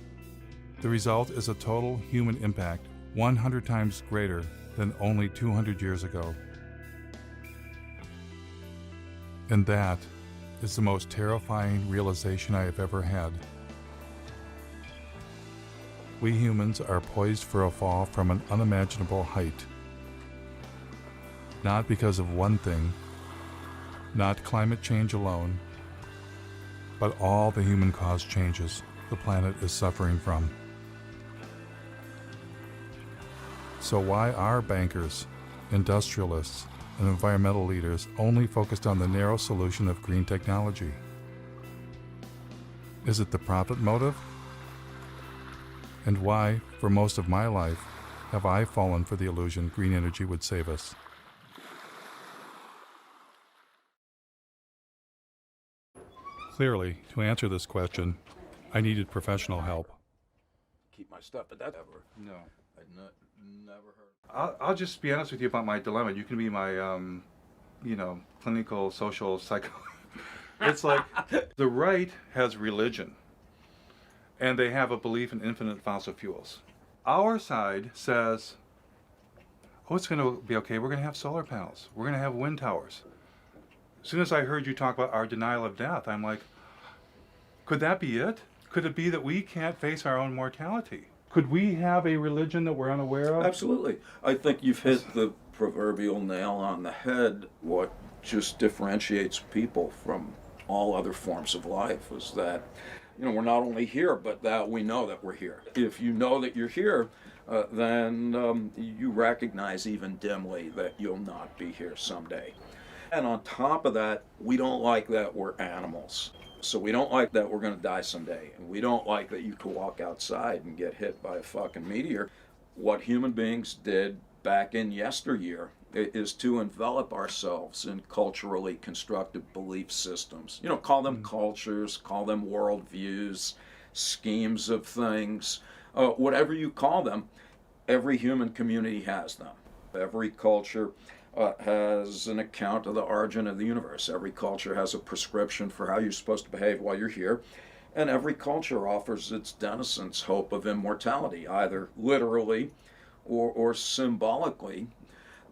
the result is a total human impact 100 times greater than only 200 years ago. And that is the most terrifying realization I have ever had. We humans are poised for a fall from an unimaginable height. Not because of one thing, not climate change alone, but all the human-caused changes the planet is suffering from. So why are bankers, industrialists, and environmental leaders only focused on the narrow solution of green technology? Is it the profit motive? And why, for most of my life, have I fallen for the illusion green energy would save us? Clearly, to answer this question, I needed professional help. Keep my stuff, but that ever? No, I'd never heard. I'll just be honest with you about my dilemma. You can be my, clinical, social, psycho. It's like the right has religion, and they have a belief in infinite fossil fuels. Our side says, oh, it's going to be okay. We're going to have solar panels. We're going to have wind towers. As soon as I heard you talk about our denial of death, I'm like, could that be it? Could it be that we can't face our own mortality? Could we have a religion that we're unaware of? Absolutely. I think you've hit the proverbial nail on the head. What just differentiates people from all other forms of life is that, we're not only here, but that we know that we're here. If you know that you're here, then you recognize even dimly that you'll not be here someday. And on top of that, we don't like that we're animals. So we don't like that we're going to die someday. And we don't like that you could walk outside and get hit by a fucking meteor. What human beings did back in yesteryear is to envelop ourselves in culturally constructed belief systems. You know, call them cultures, call them worldviews, schemes of things, whatever you call them. Every human community has them. Every culture has an account of the origin of the universe. Every culture has a prescription for how you're supposed to behave while you're here. And every culture offers its denizens hope of immortality, either literally or symbolically.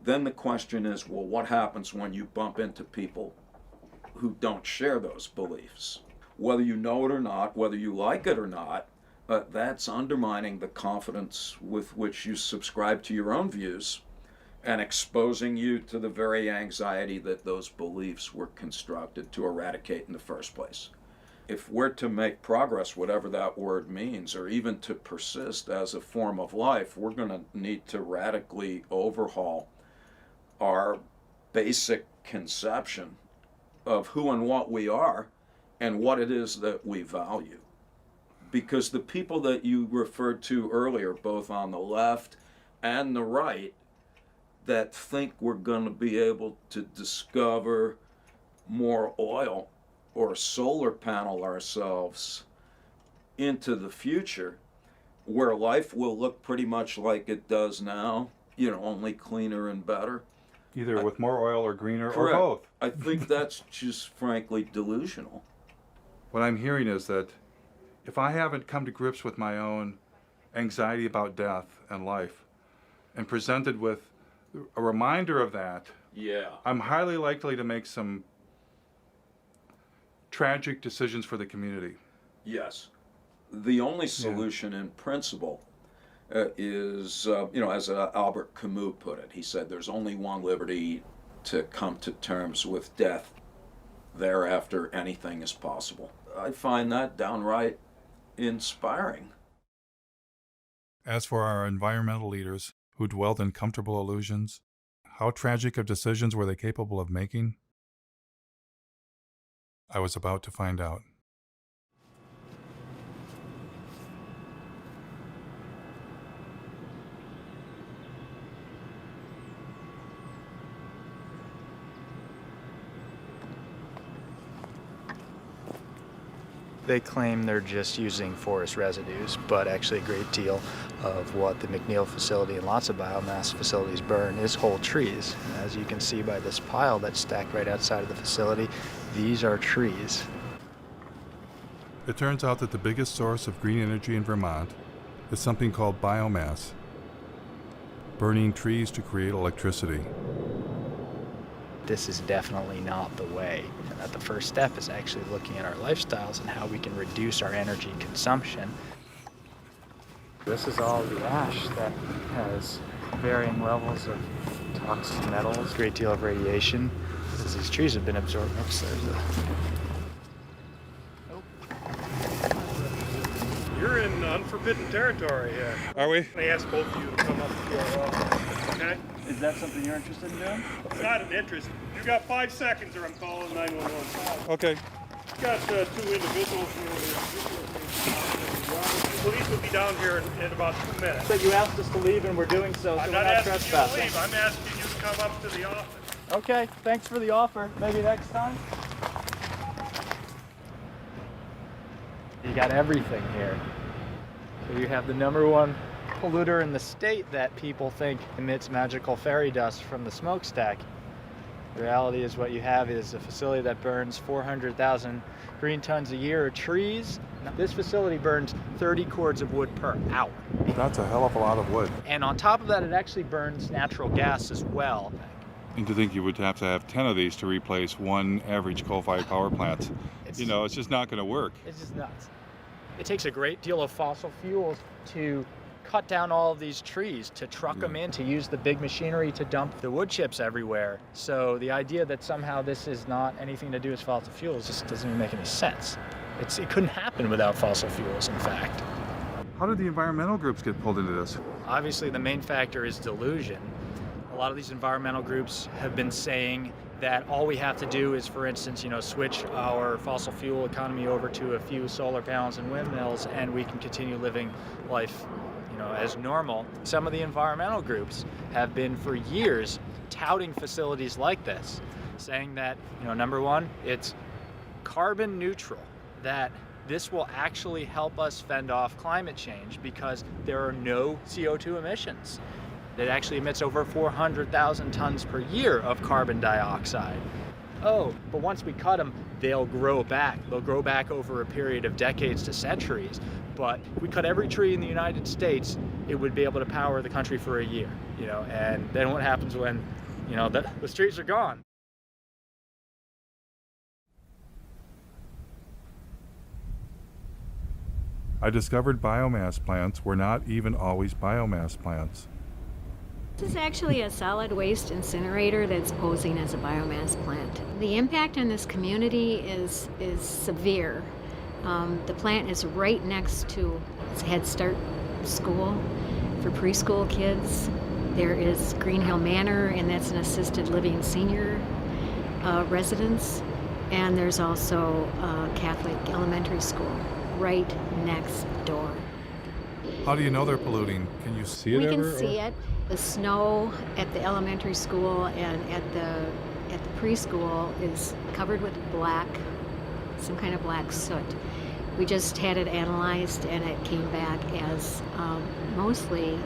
Then the question is, well, what happens when you bump into people who don't share those beliefs? Whether you know it or not, whether you like it or not, that's undermining the confidence with which you subscribe to your own views and exposing you to the very anxiety that those beliefs were constructed to eradicate in the first place. If we're to make progress, whatever that word means, or even to persist as a form of life, we're going to need to radically overhaul our basic conception of who and what we are and what it is that we value. Because the people that you referred to earlier, both on the left and the right, that think we're going to be able to discover more oil or solar panel ourselves into the future, where life will look pretty much like it does now, you know, only cleaner and better. Either with more oil or greener Correct. or both. I think that's just frankly delusional. What I'm hearing is that if I haven't come to grips with my own anxiety about death and life and presented with a reminder of that, I'm highly likely to make some tragic decisions for the community. Yes. The only solution in principle is, you know, as Albert Camus put it, he said, there's only one liberty: to come to terms with death. Thereafter, anything is possible. I find that downright inspiring. As for our environmental leaders who dwelled in comfortable illusions, how tragic of decisions were they capable of making? I was about to find out. They claim they're just using forest residues, but actually a great deal of what the McNeil facility and lots of biomass facilities burn is whole trees. And as you can see by this pile that's stacked right outside of the facility, these are trees. It turns out that the biggest source of green energy in Vermont is something called biomass, burning trees to create electricity. This is definitely not the way, and that the first step is actually looking at our lifestyles and how we can reduce our energy consumption. This is all the ash that has varying levels of toxic metals, a great deal of radiation, as these trees have been absorbed. Oops, there's a... You're in unforbidden territory here. Are we? I asked both of you to come up to our office, okay? Is that something you're interested in doing? It's not an interest. You got 5 seconds or I'm calling 911. Okay. You got 2 individuals here. Police will be down here in about 2 minutes. But you asked us to leave and we're doing so, I'm so not we're not asking trespassing. you to leave. I'm asking you to come up to the office. Okay, thanks for the offer. Maybe next time. You got everything here. So you have the #1 polluter in the state that people think emits magical fairy dust from the smokestack. The reality is what you have is a facility that burns 400,000 green tons a year of trees. Now, this facility burns 30 cords of wood per hour. That's a hell of a lot of wood. And on top of that, it actually burns natural gas as well. And to think you would have to have 10 of these to replace one average coal-fired power plant. You know, it's just not going to work. It's just nuts. It takes a great deal of fossil fuels to cut down all of these trees, to truck them in, to use the big machinery to dump the wood chips everywhere. So the idea that somehow this is not anything to do with fossil fuels just doesn't even make any sense. It couldn't happen without fossil fuels, in fact. How did the environmental groups get pulled into this? Obviously, the main factor is delusion. A lot of these environmental groups have been saying that all we have to do is, for instance, switch our fossil fuel economy over to a few solar panels and windmills, and we can continue living life, as normal. Some of the environmental groups have been for years touting facilities like this, saying that, number one, it's carbon neutral, that this will actually help us fend off climate change because there are no CO2 emissions. It actually emits over 400,000 tons per year of carbon dioxide. Oh, but once we cut them, they'll grow back. They'll grow back over a period of decades to centuries. But if we cut every tree in the United States, it would be able to power the country for a year, and then what happens when, the streets are gone? I discovered biomass plants were not even always biomass plants. This is actually a solid waste incinerator that's posing as a biomass plant. The impact on this community is severe. The plant is right next to a Head Start school for preschool kids. There is Green Hill Manor, and that's an assisted living senior residence. And there's also a Catholic elementary school right next door. How do you know they're polluting? Can you see it ever? We can see it. The snow at the elementary school and at the preschool is covered with black, some kind of black soot. We just had it analyzed, and it came back as mostly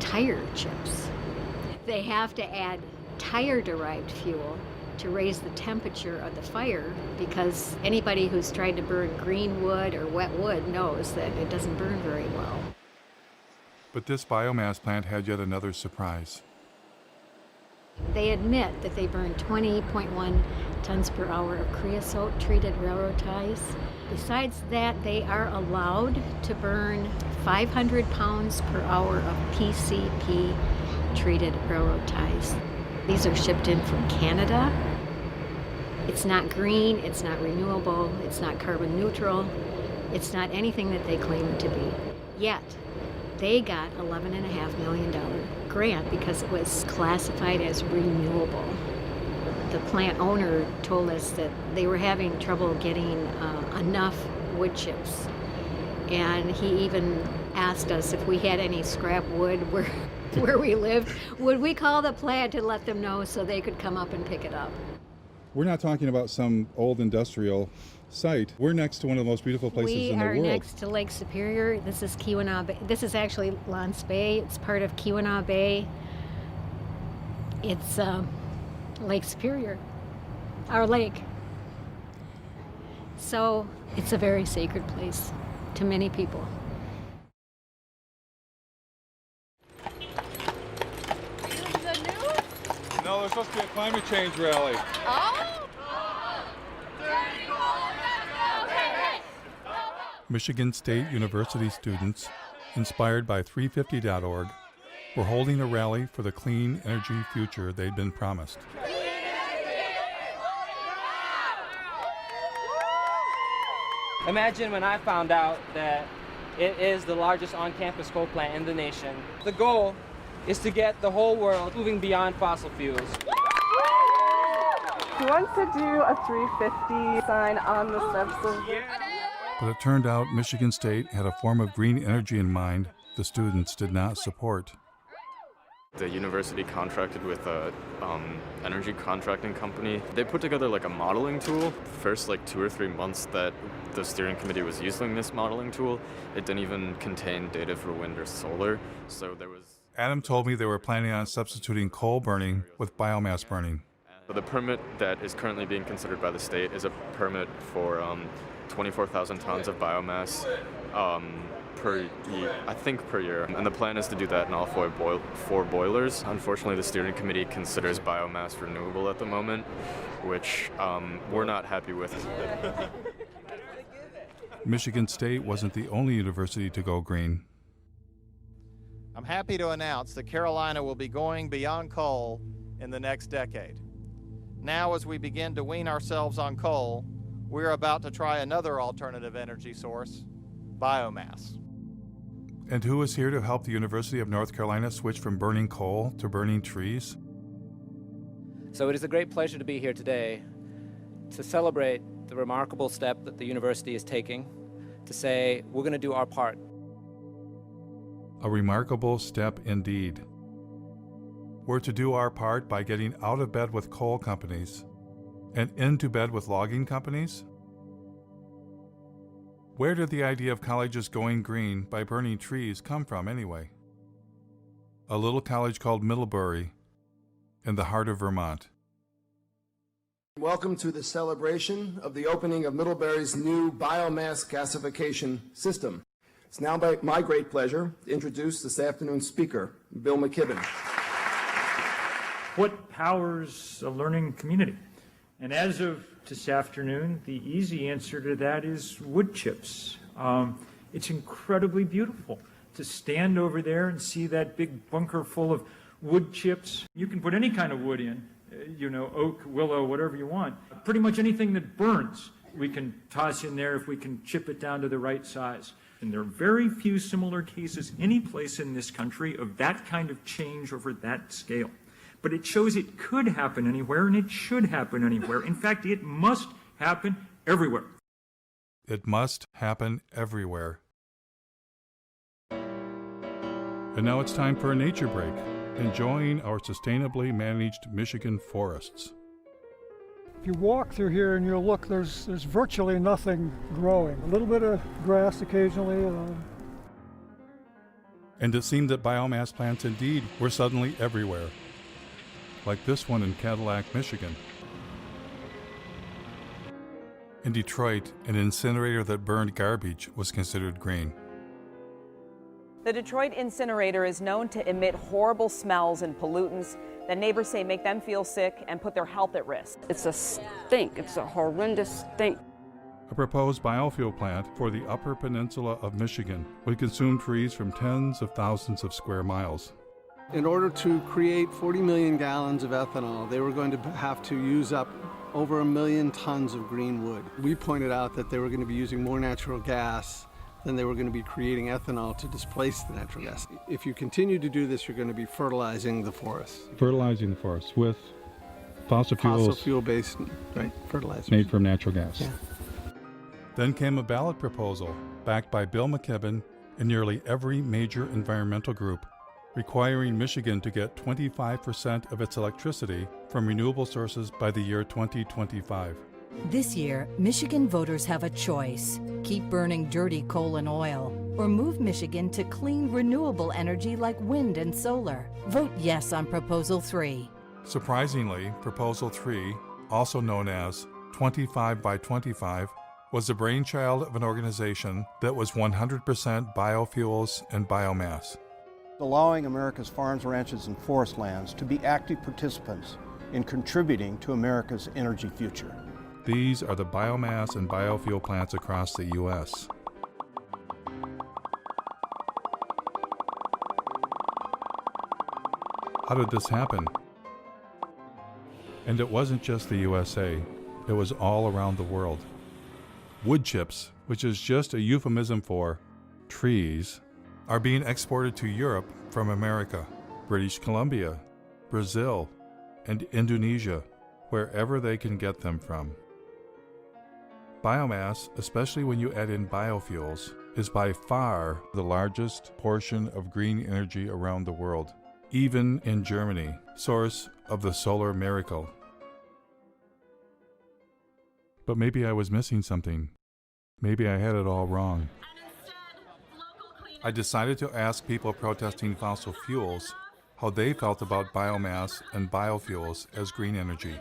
tire chips. They have to add tire-derived fuel to raise the temperature of the fire, because anybody who's tried to burn green wood or wet wood knows that it doesn't burn very well. But this biomass plant had yet another surprise. They admit that they burn 20.1 tons per hour of creosote-treated railroad ties. Besides that, they are allowed to burn 500 pounds per hour of PCP-treated railroad ties. These are shipped in from Canada. It's not green, it's not renewable, it's not carbon neutral, it's not anything that they claim it to be. Yet, they got $11.5 million grant because it was classified as renewable. The plant owner told us that they were having trouble getting enough wood chips. And he even asked us if we had any scrap wood where we lived, would we call the plant and let them know so they could come up and pick it up. We're not talking about some old industrial site. We're next to one of the most beautiful places in the world. We are next to Lake Superior. This is Keweenaw Bay. This is actually Lance Bay. It's part of Keweenaw Bay. It's Lake Superior, our lake. So it's a very sacred place to many people. No, there's supposed to be a climate change rally. Michigan State University students, inspired by 350.org, were holding a rally for the clean energy future they'd been promised. Imagine when I found out that it is the largest on-campus coal plant in the nation. The goal is to get the whole world moving beyond fossil fuels. He wants to do a 350 sign on the steps of But it turned out Michigan State had a form of green energy in mind the students did not support. The university contracted with a energy contracting company. They put together like a modeling tool. First 2 or 3 months that the steering committee was using this modeling tool, it didn't even contain data for wind or solar. So there was... Adam told me they were planning on substituting coal burning with biomass burning. The permit that is currently being considered by the state is a permit for 24,000 tons of biomass per year. And the plan is to do that in all four boilers. Unfortunately, the steering committee considers biomass renewable at the moment, which we're not happy with. Michigan State wasn't the only university to go green. I'm happy to announce that Carolina will be going beyond coal in the next decade. Now, as we begin to wean ourselves on coal, we're about to try another alternative energy source, biomass. And who is here to help the University of North Carolina switch from burning coal to burning trees? So it is a great pleasure to be here today to celebrate the remarkable step that the university is taking to say we're going to do our part. A remarkable step indeed. We're to do our part by getting out of bed with coal companies and into bed with logging companies? Where did the idea of colleges going green by burning trees come from anyway? A little college called Middlebury in the heart of Vermont. Welcome to the celebration of the opening of Middlebury's new biomass gasification system. It's now my great pleasure to introduce this afternoon's speaker, Bill McKibben. What powers a learning community? And as of this afternoon, the easy answer to that is wood chips. It's incredibly beautiful to stand over there and see that big bunker full of wood chips. You can put any kind of wood in, oak, willow, whatever you want. Pretty much anything that burns, we can toss in there if we can chip it down to the right size. And there are very few similar cases any place in this country of that kind of change over that scale. But it shows it could happen anywhere, and it should happen anywhere. In fact, it must happen everywhere. It must happen everywhere. And now it's time for a nature break, enjoying our sustainably managed Michigan forests. If you walk through here and you look, there's virtually nothing growing. A little bit of grass occasionally. And it seemed that biomass plants indeed were suddenly everywhere. Like this one in Cadillac, Michigan. In Detroit, an incinerator that burned garbage was considered green. The Detroit incinerator is known to emit horrible smells and pollutants that neighbors say make them feel sick and put their health at risk. It's a stink. It's a horrendous stink. A proposed biofuel plant for the Upper Peninsula of Michigan would consume trees from tens of thousands of square miles. In order to create 40 million gallons of ethanol, they were going to have to use up over 1 million tons of green wood. We pointed out that they were going to be using more natural gas than they were going to be creating ethanol to displace the natural gas. If you continue to do this, you're going to be fertilizing the forests. Fertilizing the forests with fossil fuels. Fossil fuel-based fertilizers. Made from natural gas. Yeah. Then came a ballot proposal backed by Bill McKibben and nearly every major environmental group, requiring Michigan to get 25% of its electricity from renewable sources by the year 2025. This year, Michigan voters have a choice. Keep burning dirty coal and oil, or move Michigan to clean, renewable energy like wind and solar. Vote yes on Proposal 3. Surprisingly, Proposal 3, also known as 25 by 25, was the brainchild of an organization that was 100% biofuels and biomass. Allowing America's farms, ranches, and forest lands to be active participants in contributing to America's energy future. These are the biomass and biofuel plants across the U.S. How did this happen? And it wasn't just the USA, it was all around the world. Wood chips, which is just a euphemism for trees, are being exported to Europe from America, British Columbia, Brazil, and Indonesia, wherever they can get them from. Biomass, especially when you add in biofuels, is by far the largest portion of green energy around the world, even in Germany, source of the solar miracle. But maybe I was missing something. Maybe I had it all wrong. I decided to ask people protesting fossil fuels how they felt about biomass and biofuels as green energy.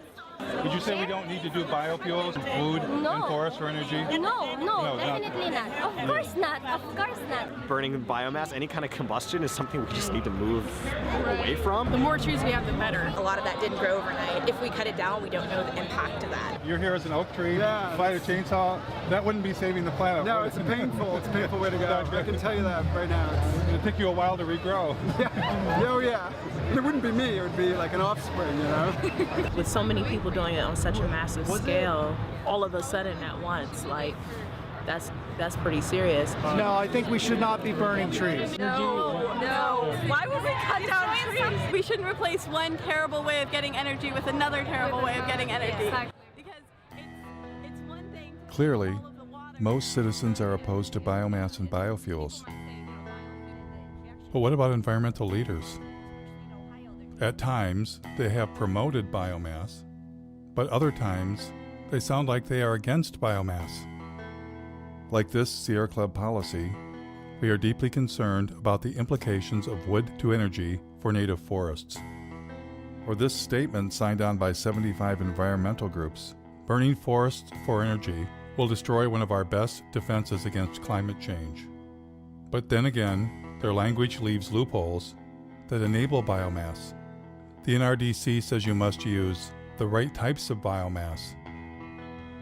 Did you say we don't need to do biofuels, food, and forest for energy? No, definitely not. Of course not. Of course not. Burning biomass, any kind of combustion is something we just need to move away from. The more trees we have, the better. A lot of that didn't grow overnight. If we cut it down, we don't know the impact of that. You're here as an oak tree, fight a chainsaw, that wouldn't be saving the planet. No, it's a painful way to go. I can tell you that right now. It'd take you a while to regrow. Yeah. It wouldn't be me, it would be like an offspring, With so many people doing it on such a massive scale, all of a sudden at once, that's pretty serious. No, I think we should not be burning trees. No. Why would we cut down trees? We shouldn't replace one terrible way of getting energy with another terrible way of getting energy. Because it's one thing. Clearly, most citizens are opposed to biomass and biofuels. But what about environmental leaders? At times, they have promoted biomass, but other times, they sound like they are against biomass. Like this Sierra Club policy, we are deeply concerned about the implications of wood to energy for native forests. Or this statement signed on by 75 environmental groups, burning forests for energy will destroy one of our best defenses against climate change. But then again, their language leaves loopholes that enable biomass. The NRDC says you must use the right types of biomass.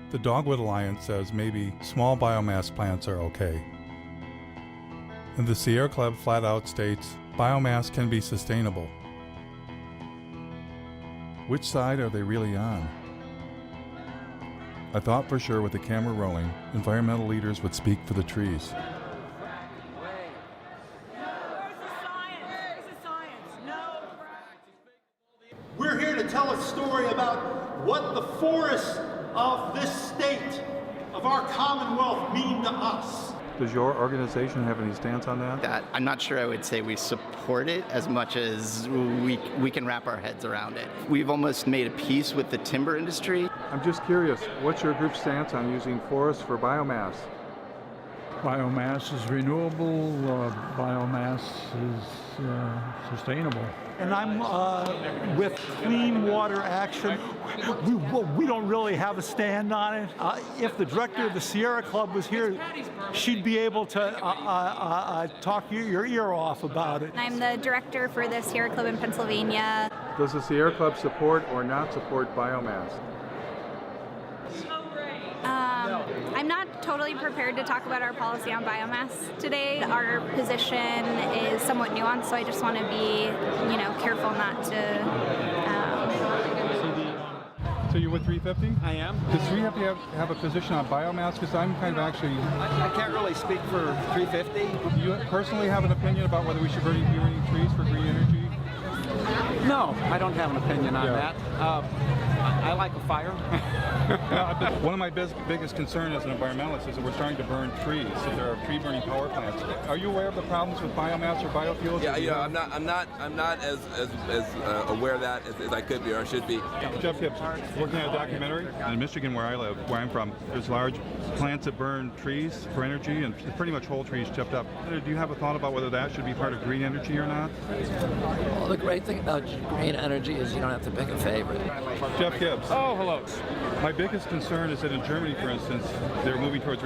The Dogwood Alliance says maybe small biomass plants are okay. And the Sierra Club flat out states biomass can be sustainable. Which side are they really on? I thought for sure with the camera rolling, environmental leaders would speak for the trees. We're here to tell a story about what the forests of this state, of our Commonwealth, mean to us. Does your organization have any stance on that? I'm not sure I would say we support it as much as we can wrap our heads around it. We've almost made a peace with the timber industry. I'm just curious, what's your group's stance on using forests for biomass? Biomass is renewable, biomass is sustainable. And I'm with Clean Water Action. We don't really have a stand on it. If the director of the Sierra Club was here, she'd be able to talk your ear off about it. I'm the director for the Sierra Club in Pennsylvania. Does the Sierra Club support or not support biomass? I'm not totally prepared to talk about our policy on biomass today. Our position is somewhat nuanced, so I just want to be, careful not to. So you're with 350? I am. Does 350 have a position on biomass? Because I'm kind of actually... I can't really speak for 350. Do you personally have an opinion about whether we should be burning trees for green energy? No, I don't have an opinion on that. I like a fire. One of my biggest concerns as an environmentalist is that we're starting to burn trees. So there are tree burning power plants. Are you aware of the problems with biomass or biofuels? Yeah, I'm not as aware of that as I could be or should be. Jeff Hibbs, working on a documentary in Michigan, where I live, where I'm from. There's large plants that burn trees for energy, and pretty much whole trees chipped up. Do you have a thought about whether that should be part of green energy or not? Well, the great thing about green energy is you don't have to pick a favorite. Jeff Gibbs. Oh, hello. My biggest concern is that in Germany, for instance, they're moving towards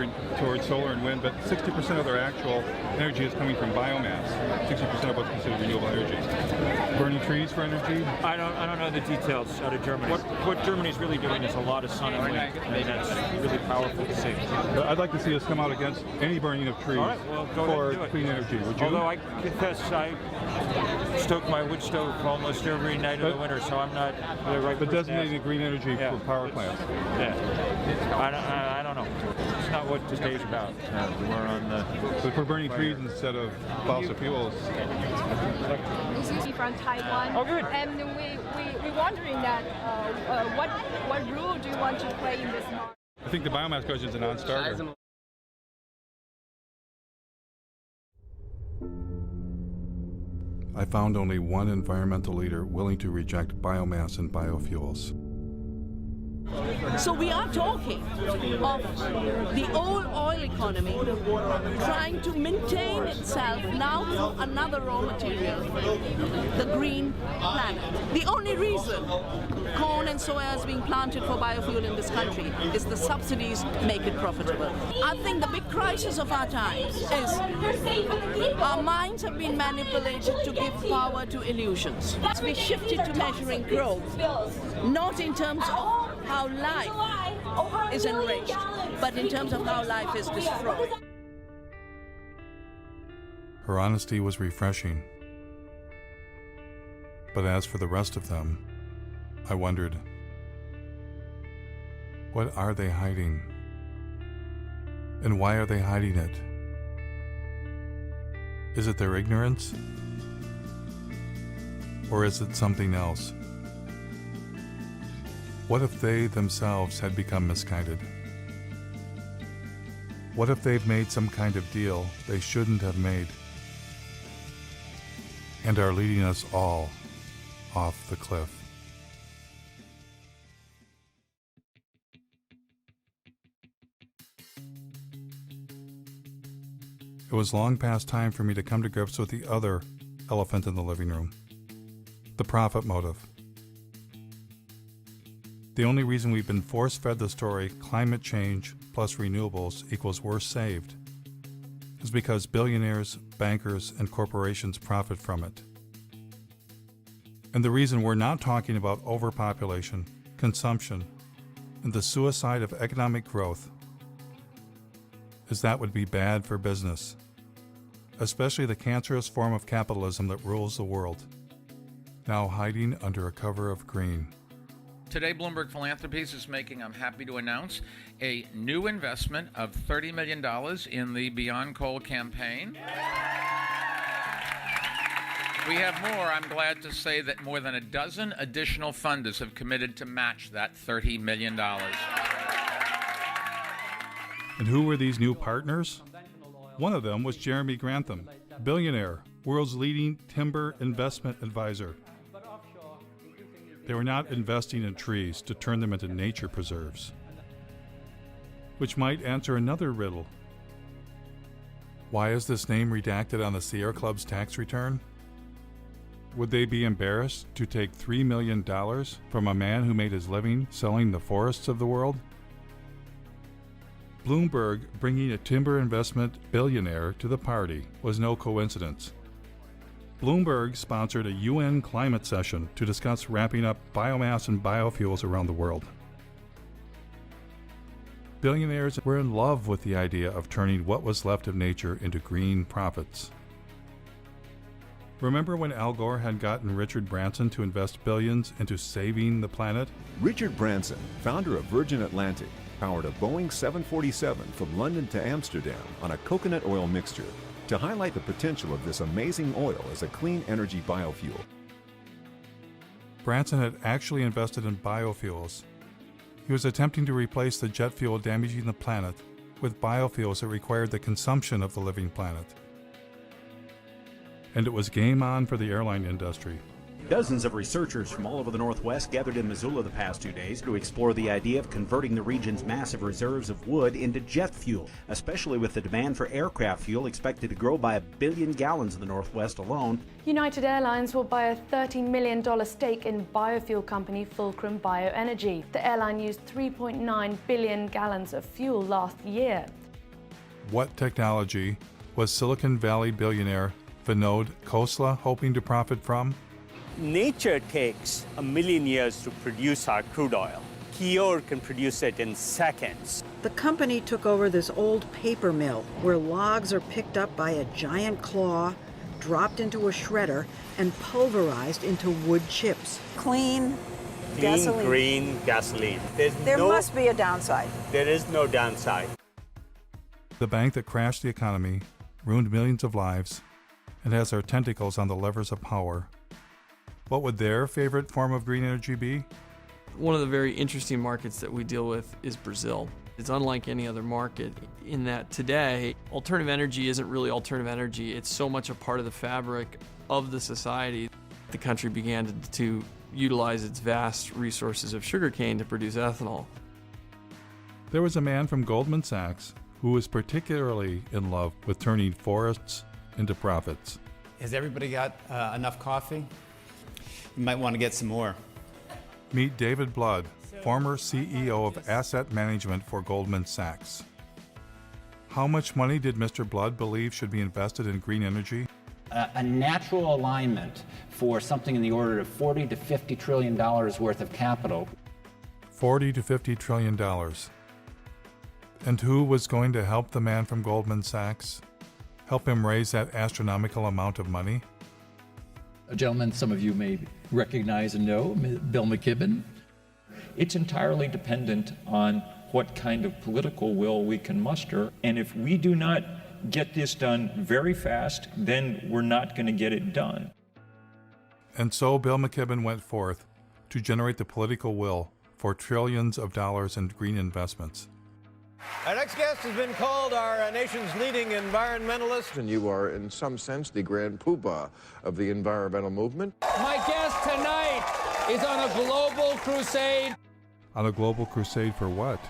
solar and wind, but 60% of their actual energy is coming from biomass. 60% of what's considered renewable energy. Burning trees for energy? I don't know the details out of Germany. What Germany's really doing is a lot of sun and wind, and that's really powerful to see. I'd like to see us come out against any burning of trees for clean energy. Would you? Although I confess I stoke my wood stove almost every night of the winter, so I'm not the right. But designating green energy for power plants. Yeah, I don't know. It's not what today's about. We're on the. But if we're burning trees instead of fossil fuels. From Taiwan. Oh, good. And we're wondering that what role do you want to play in this market? I think the biomass question is a non-starter. I found only one environmental leader willing to reject biomass and biofuels. So we are talking of the old oil economy trying to maintain itself now through another raw material, the green planet. The only reason corn and soya is being planted for biofuel in this country is the subsidies make it profitable. I think the big crisis of our times is our minds have been manipulated to give power to illusions. We shifted to measuring growth, not in terms of how life is enriched, but in terms of how life is destroyed. Her honesty was refreshing. But as for the rest of them, I wondered, what are they hiding? And why are they hiding it? Is it their ignorance? Or is it something else? What if they themselves had become misguided? What if they've made some kind of deal they shouldn't have made and are leading us all off the cliff? It was long past time for me to come to grips with the other elephant in the living room, the profit motive. The only reason we've been force-fed the story climate change plus renewables equals we're saved is because billionaires, bankers, and corporations profit from it. And the reason we're not talking about overpopulation, consumption, and the suicide of economic growth is that would be bad for business, especially the cancerous form of capitalism that rules the world, now hiding under a cover of green. Today, Bloomberg Philanthropies is making, I'm happy to announce, a new investment of $30 million in the Beyond Coal campaign. We have more. I'm glad to say that more than a dozen additional funders have committed to match that $30 million. And who were these new partners? One of them was Jeremy Grantham, billionaire, world's leading timber investment advisor. They were not investing in trees to turn them into nature preserves, which might answer another riddle. Why is this name redacted on the Sierra Club's tax return? Would they be embarrassed to take $3 million from a man who made his living selling the forests of the world? Bloomberg bringing a timber investment billionaire to the party was no coincidence. Bloomberg sponsored a UN climate session to discuss ramping up biomass and biofuels around the world. Billionaires were in love with the idea of turning what was left of nature into green profits. Remember when Al Gore had gotten Richard Branson to invest billions into saving the planet? Richard Branson, founder of Virgin Atlantic, powered a Boeing 747 from London to Amsterdam on a coconut oil mixture to highlight the potential of this amazing oil as a clean energy biofuel. Branson had actually invested in biofuels. He was attempting to replace the jet fuel damaging the planet with biofuels that required the consumption of the living planet. And it was game on for the airline industry. Dozens of researchers from all over the Northwest gathered in Missoula the past 2 days to explore the idea of converting the region's massive reserves of wood into jet fuel, especially with the demand for aircraft fuel expected to grow by 1 billion gallons in the Northwest alone. United Airlines will buy a $30 million stake in biofuel company Fulcrum Bioenergy. The airline used 3.9 billion gallons of fuel last year. What technology was Silicon Valley billionaire Vinod Khosla hoping to profit from? Nature takes 1 million years to produce our crude oil. Kior can produce it in seconds. The company took over this old paper mill where logs are picked up by a giant claw, dropped into a shredder, and pulverized into wood chips. Clean gasoline. Green gasoline. There must be a downside. There is no downside. The bank that crashed the economy, ruined millions of lives, and has our tentacles on the levers of power. What would their favorite form of green energy be? One of the very interesting markets that we deal with is Brazil. It's unlike any other market in that today, alternative energy isn't really alternative energy. It's so much a part of the fabric of the society. The country began to utilize its vast resources of sugarcane to produce ethanol. There was a man from Goldman Sachs who was particularly in love with turning forests into profits. Has everybody got enough coffee? You might want to get some more. Meet David Blood, former CEO of asset management for Goldman Sachs. How much money did Mr. Blood believe should be invested in green energy? A natural alignment for something in the order of $40 to $50 trillion worth of capital. $40 to $50 trillion. And who was going to help the man from Goldman Sachs? Help him raise that astronomical amount of money? A gentleman some of you may recognize and know, Bill McKibben. It's entirely dependent on what kind of political will we can muster. And if we do not get this done very fast, then we're not going to get it done. And so Bill McKibben went forth to generate the political will for trillions of dollars in green investments. Our next guest has been called our nation's leading environmentalist. And you are, in some sense, the grand poobah of the environmental movement. My guest tonight is on a global crusade. On a global crusade for what?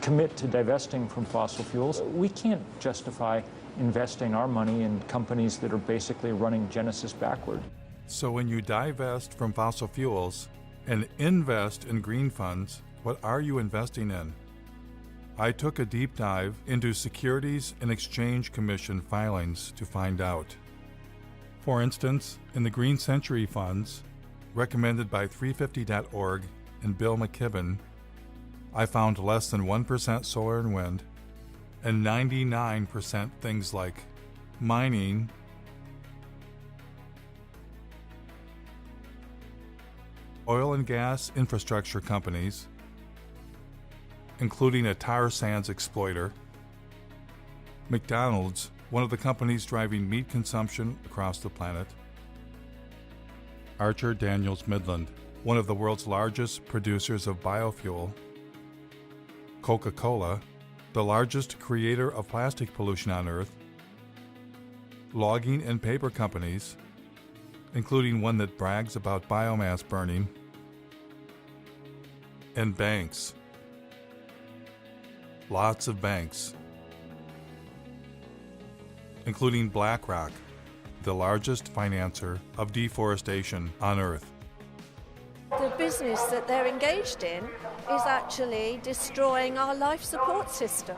Commit to divesting from fossil fuels. We can't justify investing our money in companies that are basically running Genesis backward. So when you divest from fossil fuels and invest in green funds, what are you investing in? I took a deep dive into Securities and Exchange Commission filings to find out. For instance, in the Green Century funds, recommended by 350.org and Bill McKibben, I found less than 1% solar and wind, and 99% things like mining, oil and gas infrastructure companies, including a tar sands exploiter, McDonald's, one of the companies driving meat consumption across the planet, Archer Daniels Midland, one of the world's largest producers of biofuel, Coca-Cola, the largest creator of plastic pollution on Earth, logging and paper companies, including one that brags about biomass burning, and banks. Lots of banks, including BlackRock, the largest financer of deforestation on Earth. The business that they're engaged in is actually destroying our life support system.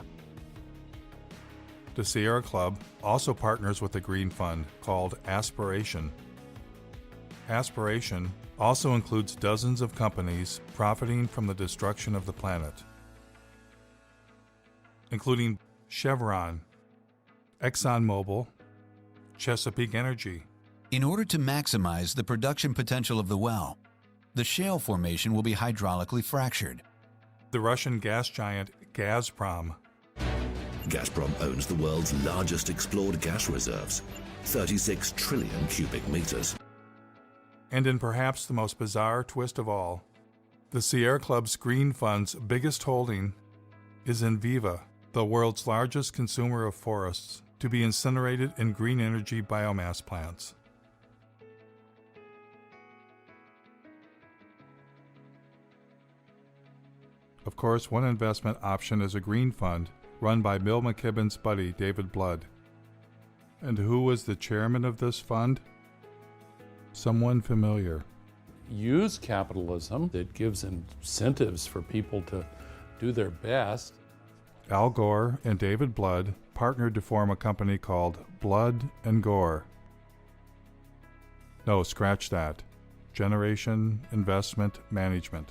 The Sierra Club also partners with a green fund called Aspiration. Aspiration also includes dozens of companies profiting from the destruction of the planet, including Chevron, ExxonMobil, Chesapeake Energy. In order to maximize the production potential of the well, the shale formation will be hydraulically fractured. The Russian gas giant Gazprom. Gazprom owns the world's largest explored gas reserves, 36 trillion cubic meters. And in perhaps the most bizarre twist of all, the Sierra Club's Green Fund's biggest holding is Enviva, the world's largest consumer of forests, to be incinerated in green energy biomass plants. Of course, one investment option is a green fund run by Bill McKibben's buddy, David Blood. And who was the chairman of this fund? Someone familiar. Use capitalism that gives incentives for people to do their best. Al Gore and David Blood partnered to form a company called Blood and Gore. No, scratch that. Generation Investment Management.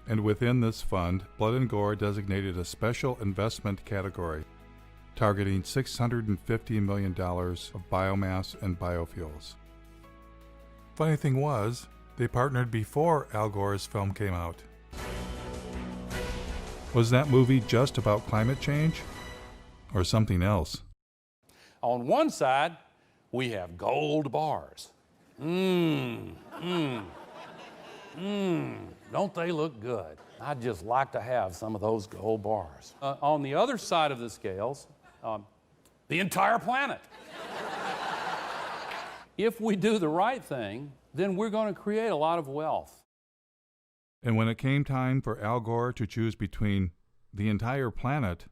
And within this fund, Blood and Gore designated a special investment category, targeting $650 million of biomass and biofuels. Funny thing was, they partnered before Al Gore's film came out. Was that movie just about climate change? Or something else? On one side, we have gold bars. Don't they look good? I'd just like to have some of those gold bars. On the other side of the scales, the entire planet. If we do the right thing, then we're going to create a lot of wealth. And when it came time for Al Gore to choose between the entire planet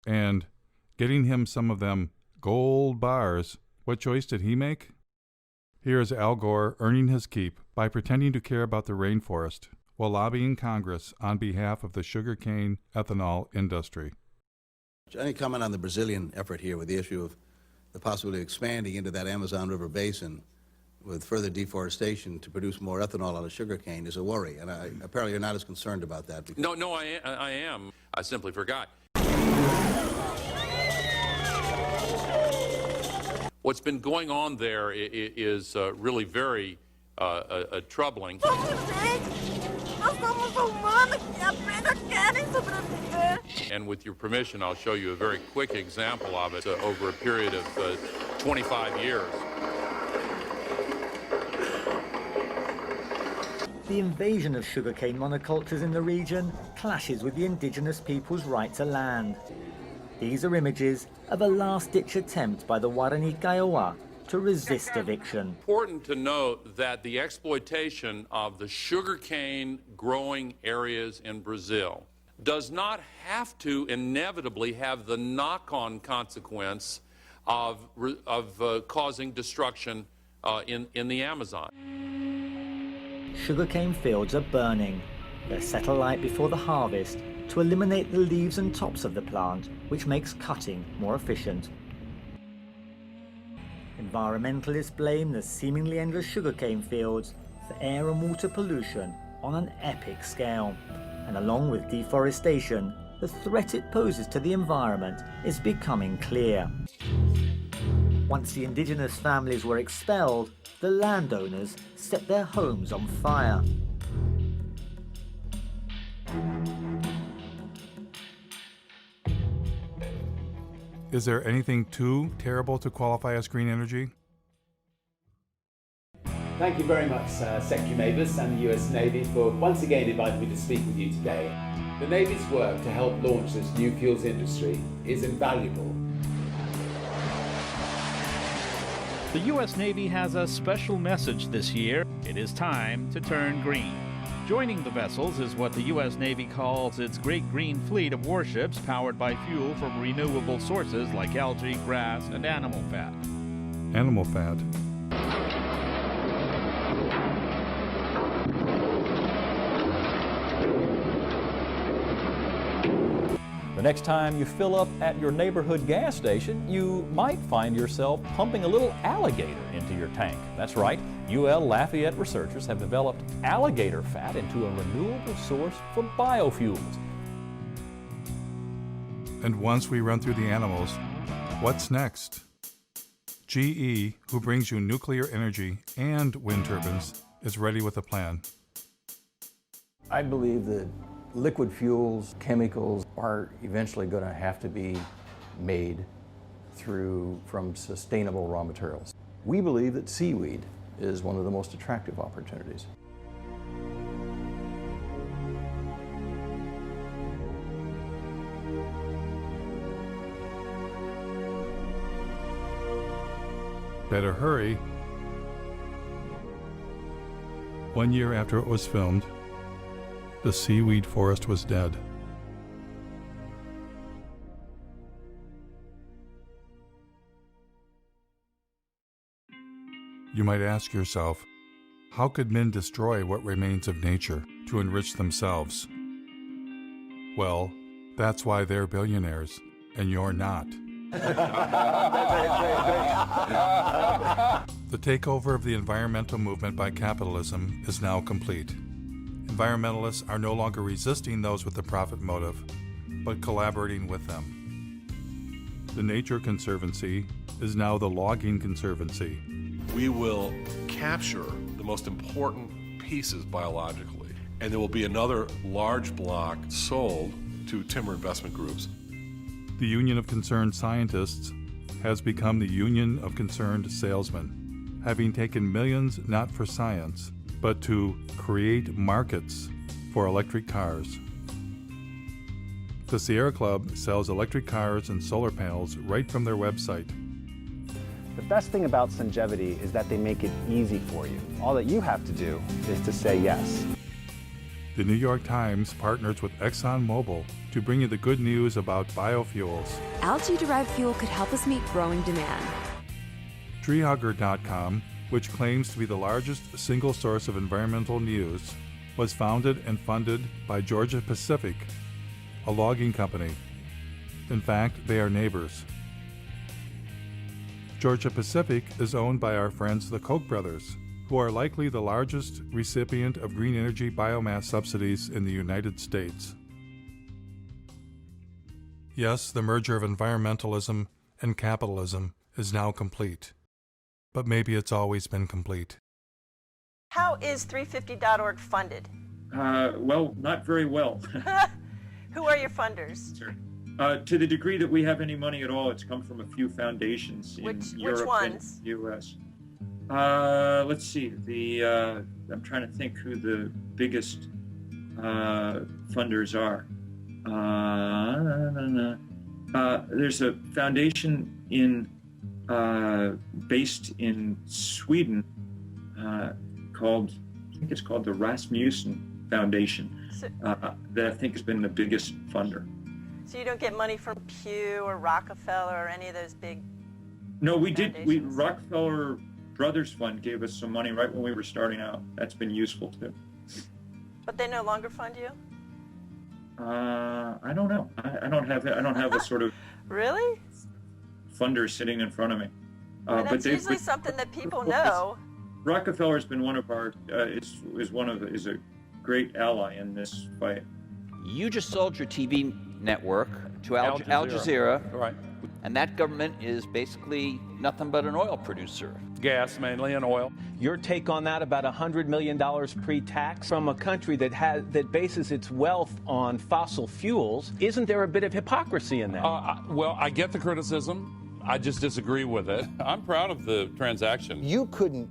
and getting him some of them gold bars, what choice did he make? Here is Al Gore earning his keep by pretending to care about the rainforest while lobbying Congress on behalf of the sugarcane ethanol industry. Any comment on the Brazilian effort here with the issue of the possibility of expanding into that Amazon River basin with further deforestation to produce more ethanol out of sugarcane is a worry, and apparently you're not as concerned about that. No, I am. I simply forgot. What's been going on there is really very troubling. Nós somos humanos que apenas querem sobreviver. And with your permission, I'll show you a very quick example of it over a period of 25 years. The invasion of sugarcane monocultures in the region clashes with the indigenous people's right to land. These are images of a last-ditch attempt by the Guarani Kiowa to resist eviction. Important to note that the exploitation of the sugarcane growing areas in Brazil does not have to inevitably have the knock-on consequence of causing destruction in the Amazon. Sugarcane fields are burning. They're set alight before the harvest to eliminate the leaves and tops of the plant, which makes cutting more efficient. Environmentalists blame the seemingly endless sugarcane fields for air and water pollution on an epic scale. And along with deforestation, the threat it poses to the environment is becoming clear. Once the indigenous families were expelled, the landowners set their homes on fire. Is there anything too terrible to qualify as green energy? Thank you very much, Secretary Mavis and the US Navy, for once again inviting me to speak with you today. The Navy's work to help launch this new fuels industry is invaluable. The U.S. Navy has a special message this year. It is time to turn green. Joining the vessels is what the U.S. Navy calls its Great Green Fleet of warships powered by fuel from renewable sources like algae, grass, and animal fat. Animal fat. The next time you fill up at your neighborhood gas station, you might find yourself pumping a little alligator into your tank. That's right, UL Lafayette researchers have developed alligator fat into a renewable source for biofuels. And once we run through the animals, what's next? GE, who brings you nuclear energy and wind turbines, is ready with a plan. I believe that liquid fuels, chemicals are eventually going to have to be made from sustainable raw materials. We believe that seaweed is one of the most attractive opportunities. Better hurry. 1 year after it was filmed, the seaweed forest was dead. You might ask yourself, how could men destroy what remains of nature to enrich themselves? Well, that's why they're billionaires, and you're not. The takeover of the environmental movement by capitalism is now complete. Environmentalists are no longer resisting those with the profit motive, but collaborating with them. The Nature Conservancy is now the Logging Conservancy. We will capture the most important pieces biologically, and there will be another large block sold to timber investment groups. The Union of Concerned Scientists has become the Union of Concerned Salesmen, having taken millions not for science, but to create markets for electric cars. The Sierra Club sells electric cars and solar panels right from their website. The best thing about Sungevity is that they make it easy for you. All that you have to do is to say yes. The New York Times partners with ExxonMobil to bring you the good news about biofuels. Algae-derived fuel could help us meet growing demand. Treehugger.com, which claims to be the largest single source of environmental news, was founded and funded by Georgia Pacific, a logging company. In fact, they are neighbors. Georgia Pacific is owned by our friends the Koch brothers, who are likely the largest recipient of green energy biomass subsidies in the United States. Yes, the merger of environmentalism and capitalism is now complete. But maybe it's always been complete. How is 350.org funded? Well, not very well. Who are your funders? Sure. To the degree that we have any money at all, it's come from a few foundations in Europe and the U.S. Let's see. I'm trying to think who the biggest funders are. There's a foundation based in Sweden called, I think it's called the Rasmussen Foundation, that I think has been the biggest funder. So you don't get money from Pew or Rockefeller or any of those big... No, we did. Rockefeller Brothers Fund gave us some money right when we were starting out. That's been useful too. But they no longer fund you? I don't know. I don't have a sort of really funder sitting in front of me. But that's usually something that people know. Rockefeller's been one of our is a great ally in this fight. You just sold your TV network to Al Jazeera. Right. And that government is basically nothing but an oil producer. Gas mainly and oil. Your take on that, about $100 million pre-tax from a country that bases its wealth on fossil fuels. Isn't there a bit of hypocrisy in that? Well, I get the criticism. I just disagree with it. I'm proud of the transaction. You couldn't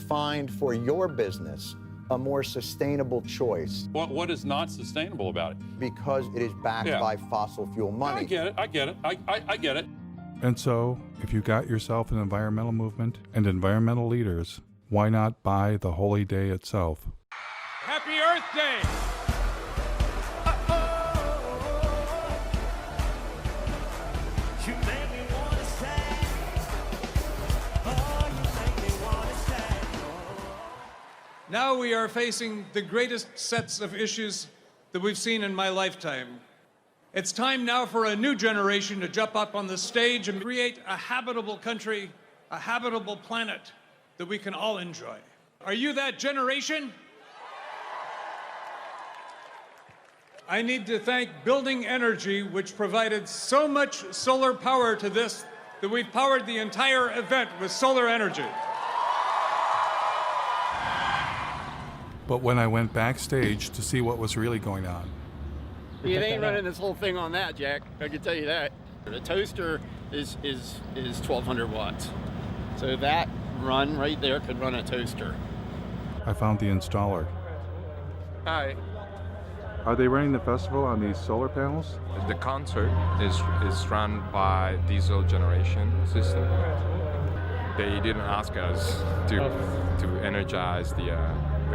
find for your business a more sustainable choice. What is not sustainable about it? Because it is backed by fossil fuel money. I get it. I get it. And so, if you got yourself an environmental movement and environmental leaders, why not buy the holy day itself? Happy Earth Day! Now we are facing the greatest sets of issues that we've seen in my lifetime. It's time now for a new generation to jump up on the stage and create a habitable country, a habitable planet that we can all enjoy. Are you that generation? I need to thank Building Energy, which provided so much solar power to this that we've powered the entire event with solar energy. But when I went backstage to see what was really going on, You ain't running this whole thing on that, Jack. I can tell you that. The toaster is 1,200 watts. So that run right there could run a toaster. I found the installer. Hi. Are they running the festival on these solar panels? The concert is run by diesel generation system. They didn't ask us to energize the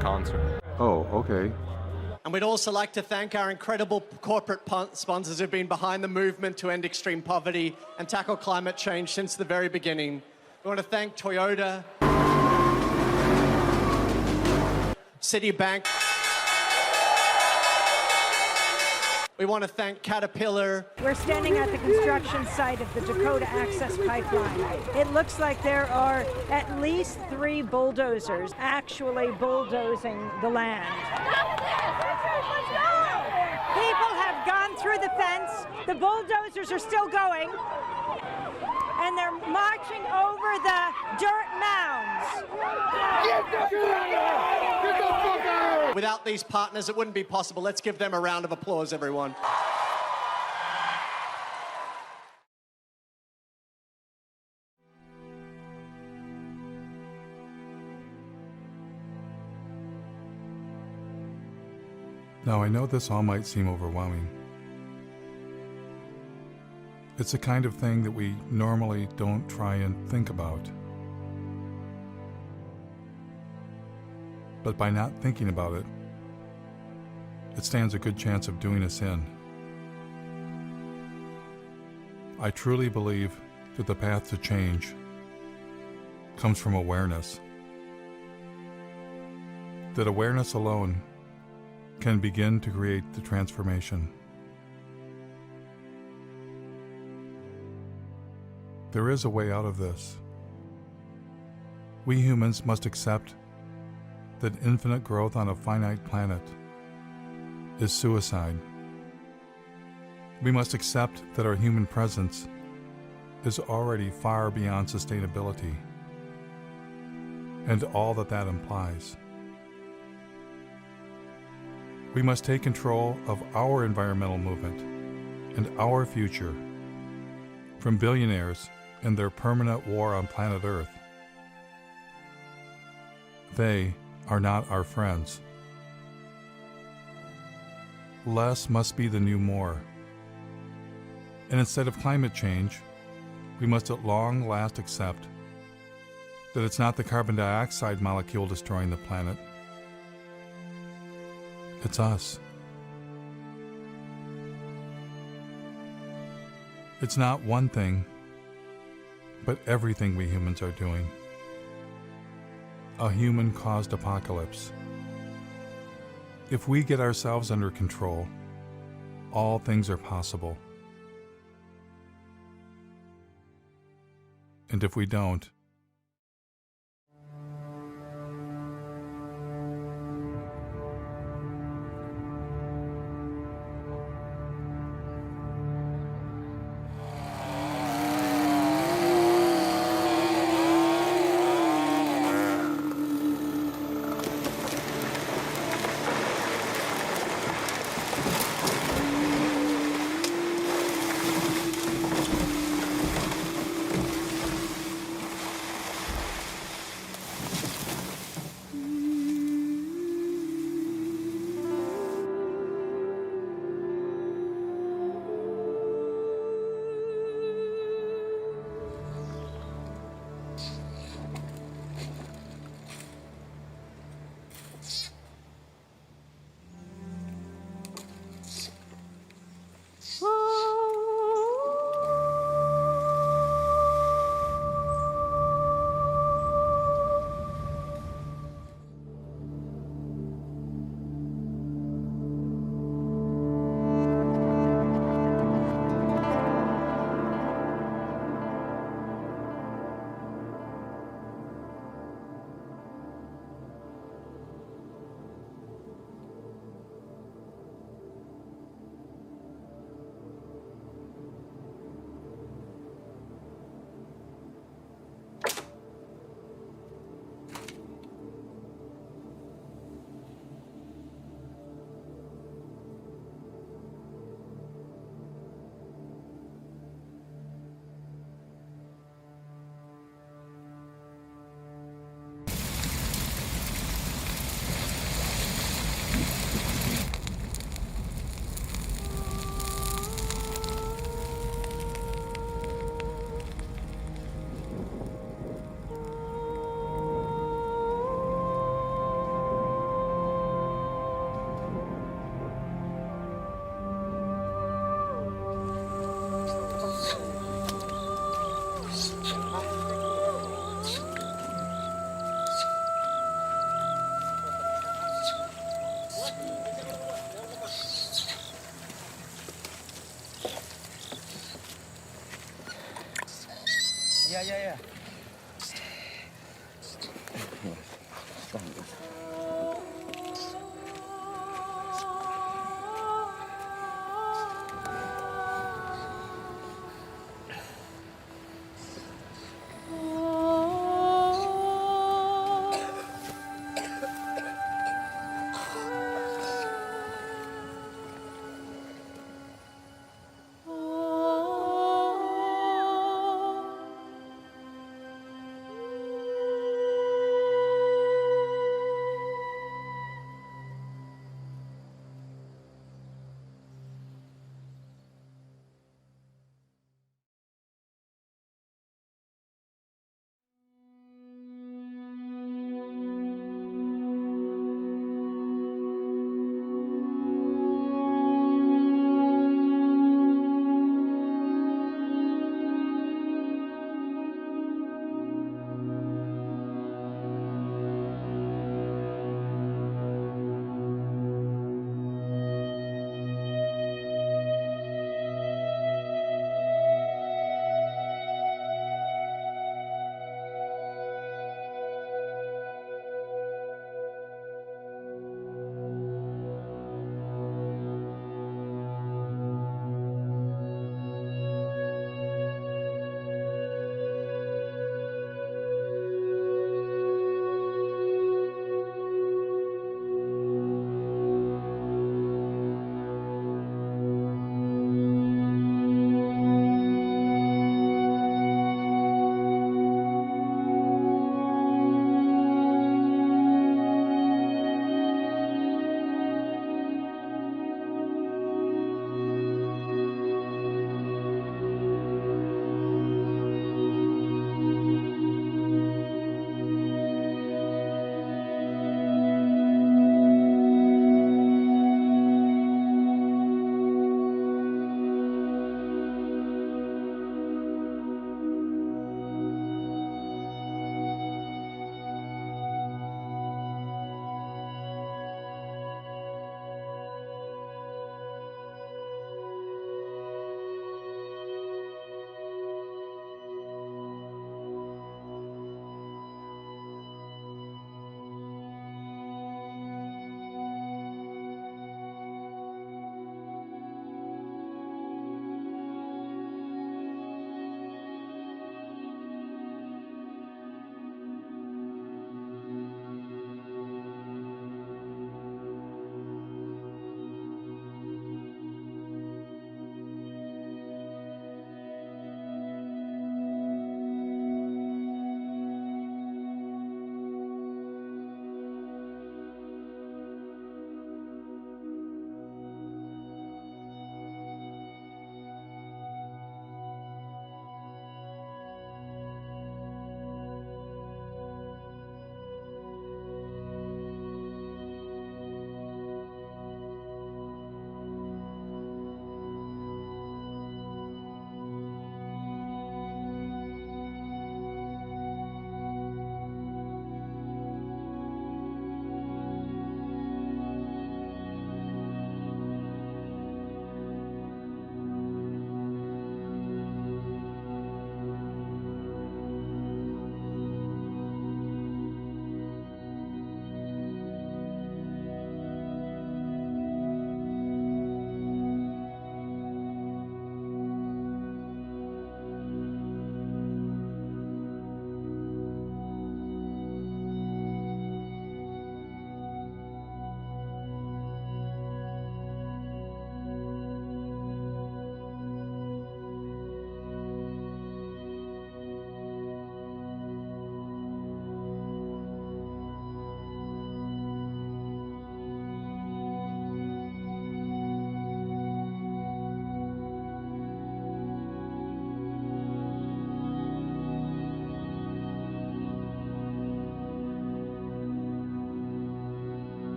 concert. Oh, okay. And we'd also like to thank our incredible corporate sponsors who've been behind the movement to end extreme poverty and tackle climate change since the very beginning. We want to thank Toyota, Citibank. We want to thank Caterpillar. We're standing at the construction site of the Dakota Access Pipeline. It looks like there are at least 3 bulldozers actually bulldozing the land. People have gone through the fence. The bulldozers are still going. And they're marching over the dirt mounds. Without these partners, it wouldn't be possible. Let's give them a round of applause, everyone. Now, I know this all might seem overwhelming. It's the kind of thing that we normally don't try and think about. But by not thinking about it, it stands a good chance of doing us in. I truly believe that the path to change comes from awareness. That awareness alone can begin to create the transformation. There is a way out of this. We humans must accept that infinite growth on a finite planet is suicide. We must accept that our human presence is already far beyond sustainability and all that that implies. We must take control of our environmental movement and our future from billionaires and their permanent war on planet Earth. They are not our friends. Less must be the new more. And instead of climate change, we must at long last accept that it's not the carbon dioxide molecule destroying the planet. It's us. It's not one thing, but everything we humans are doing. A human-caused apocalypse. If we get ourselves under control, all things are possible. And if we don't, Yeah.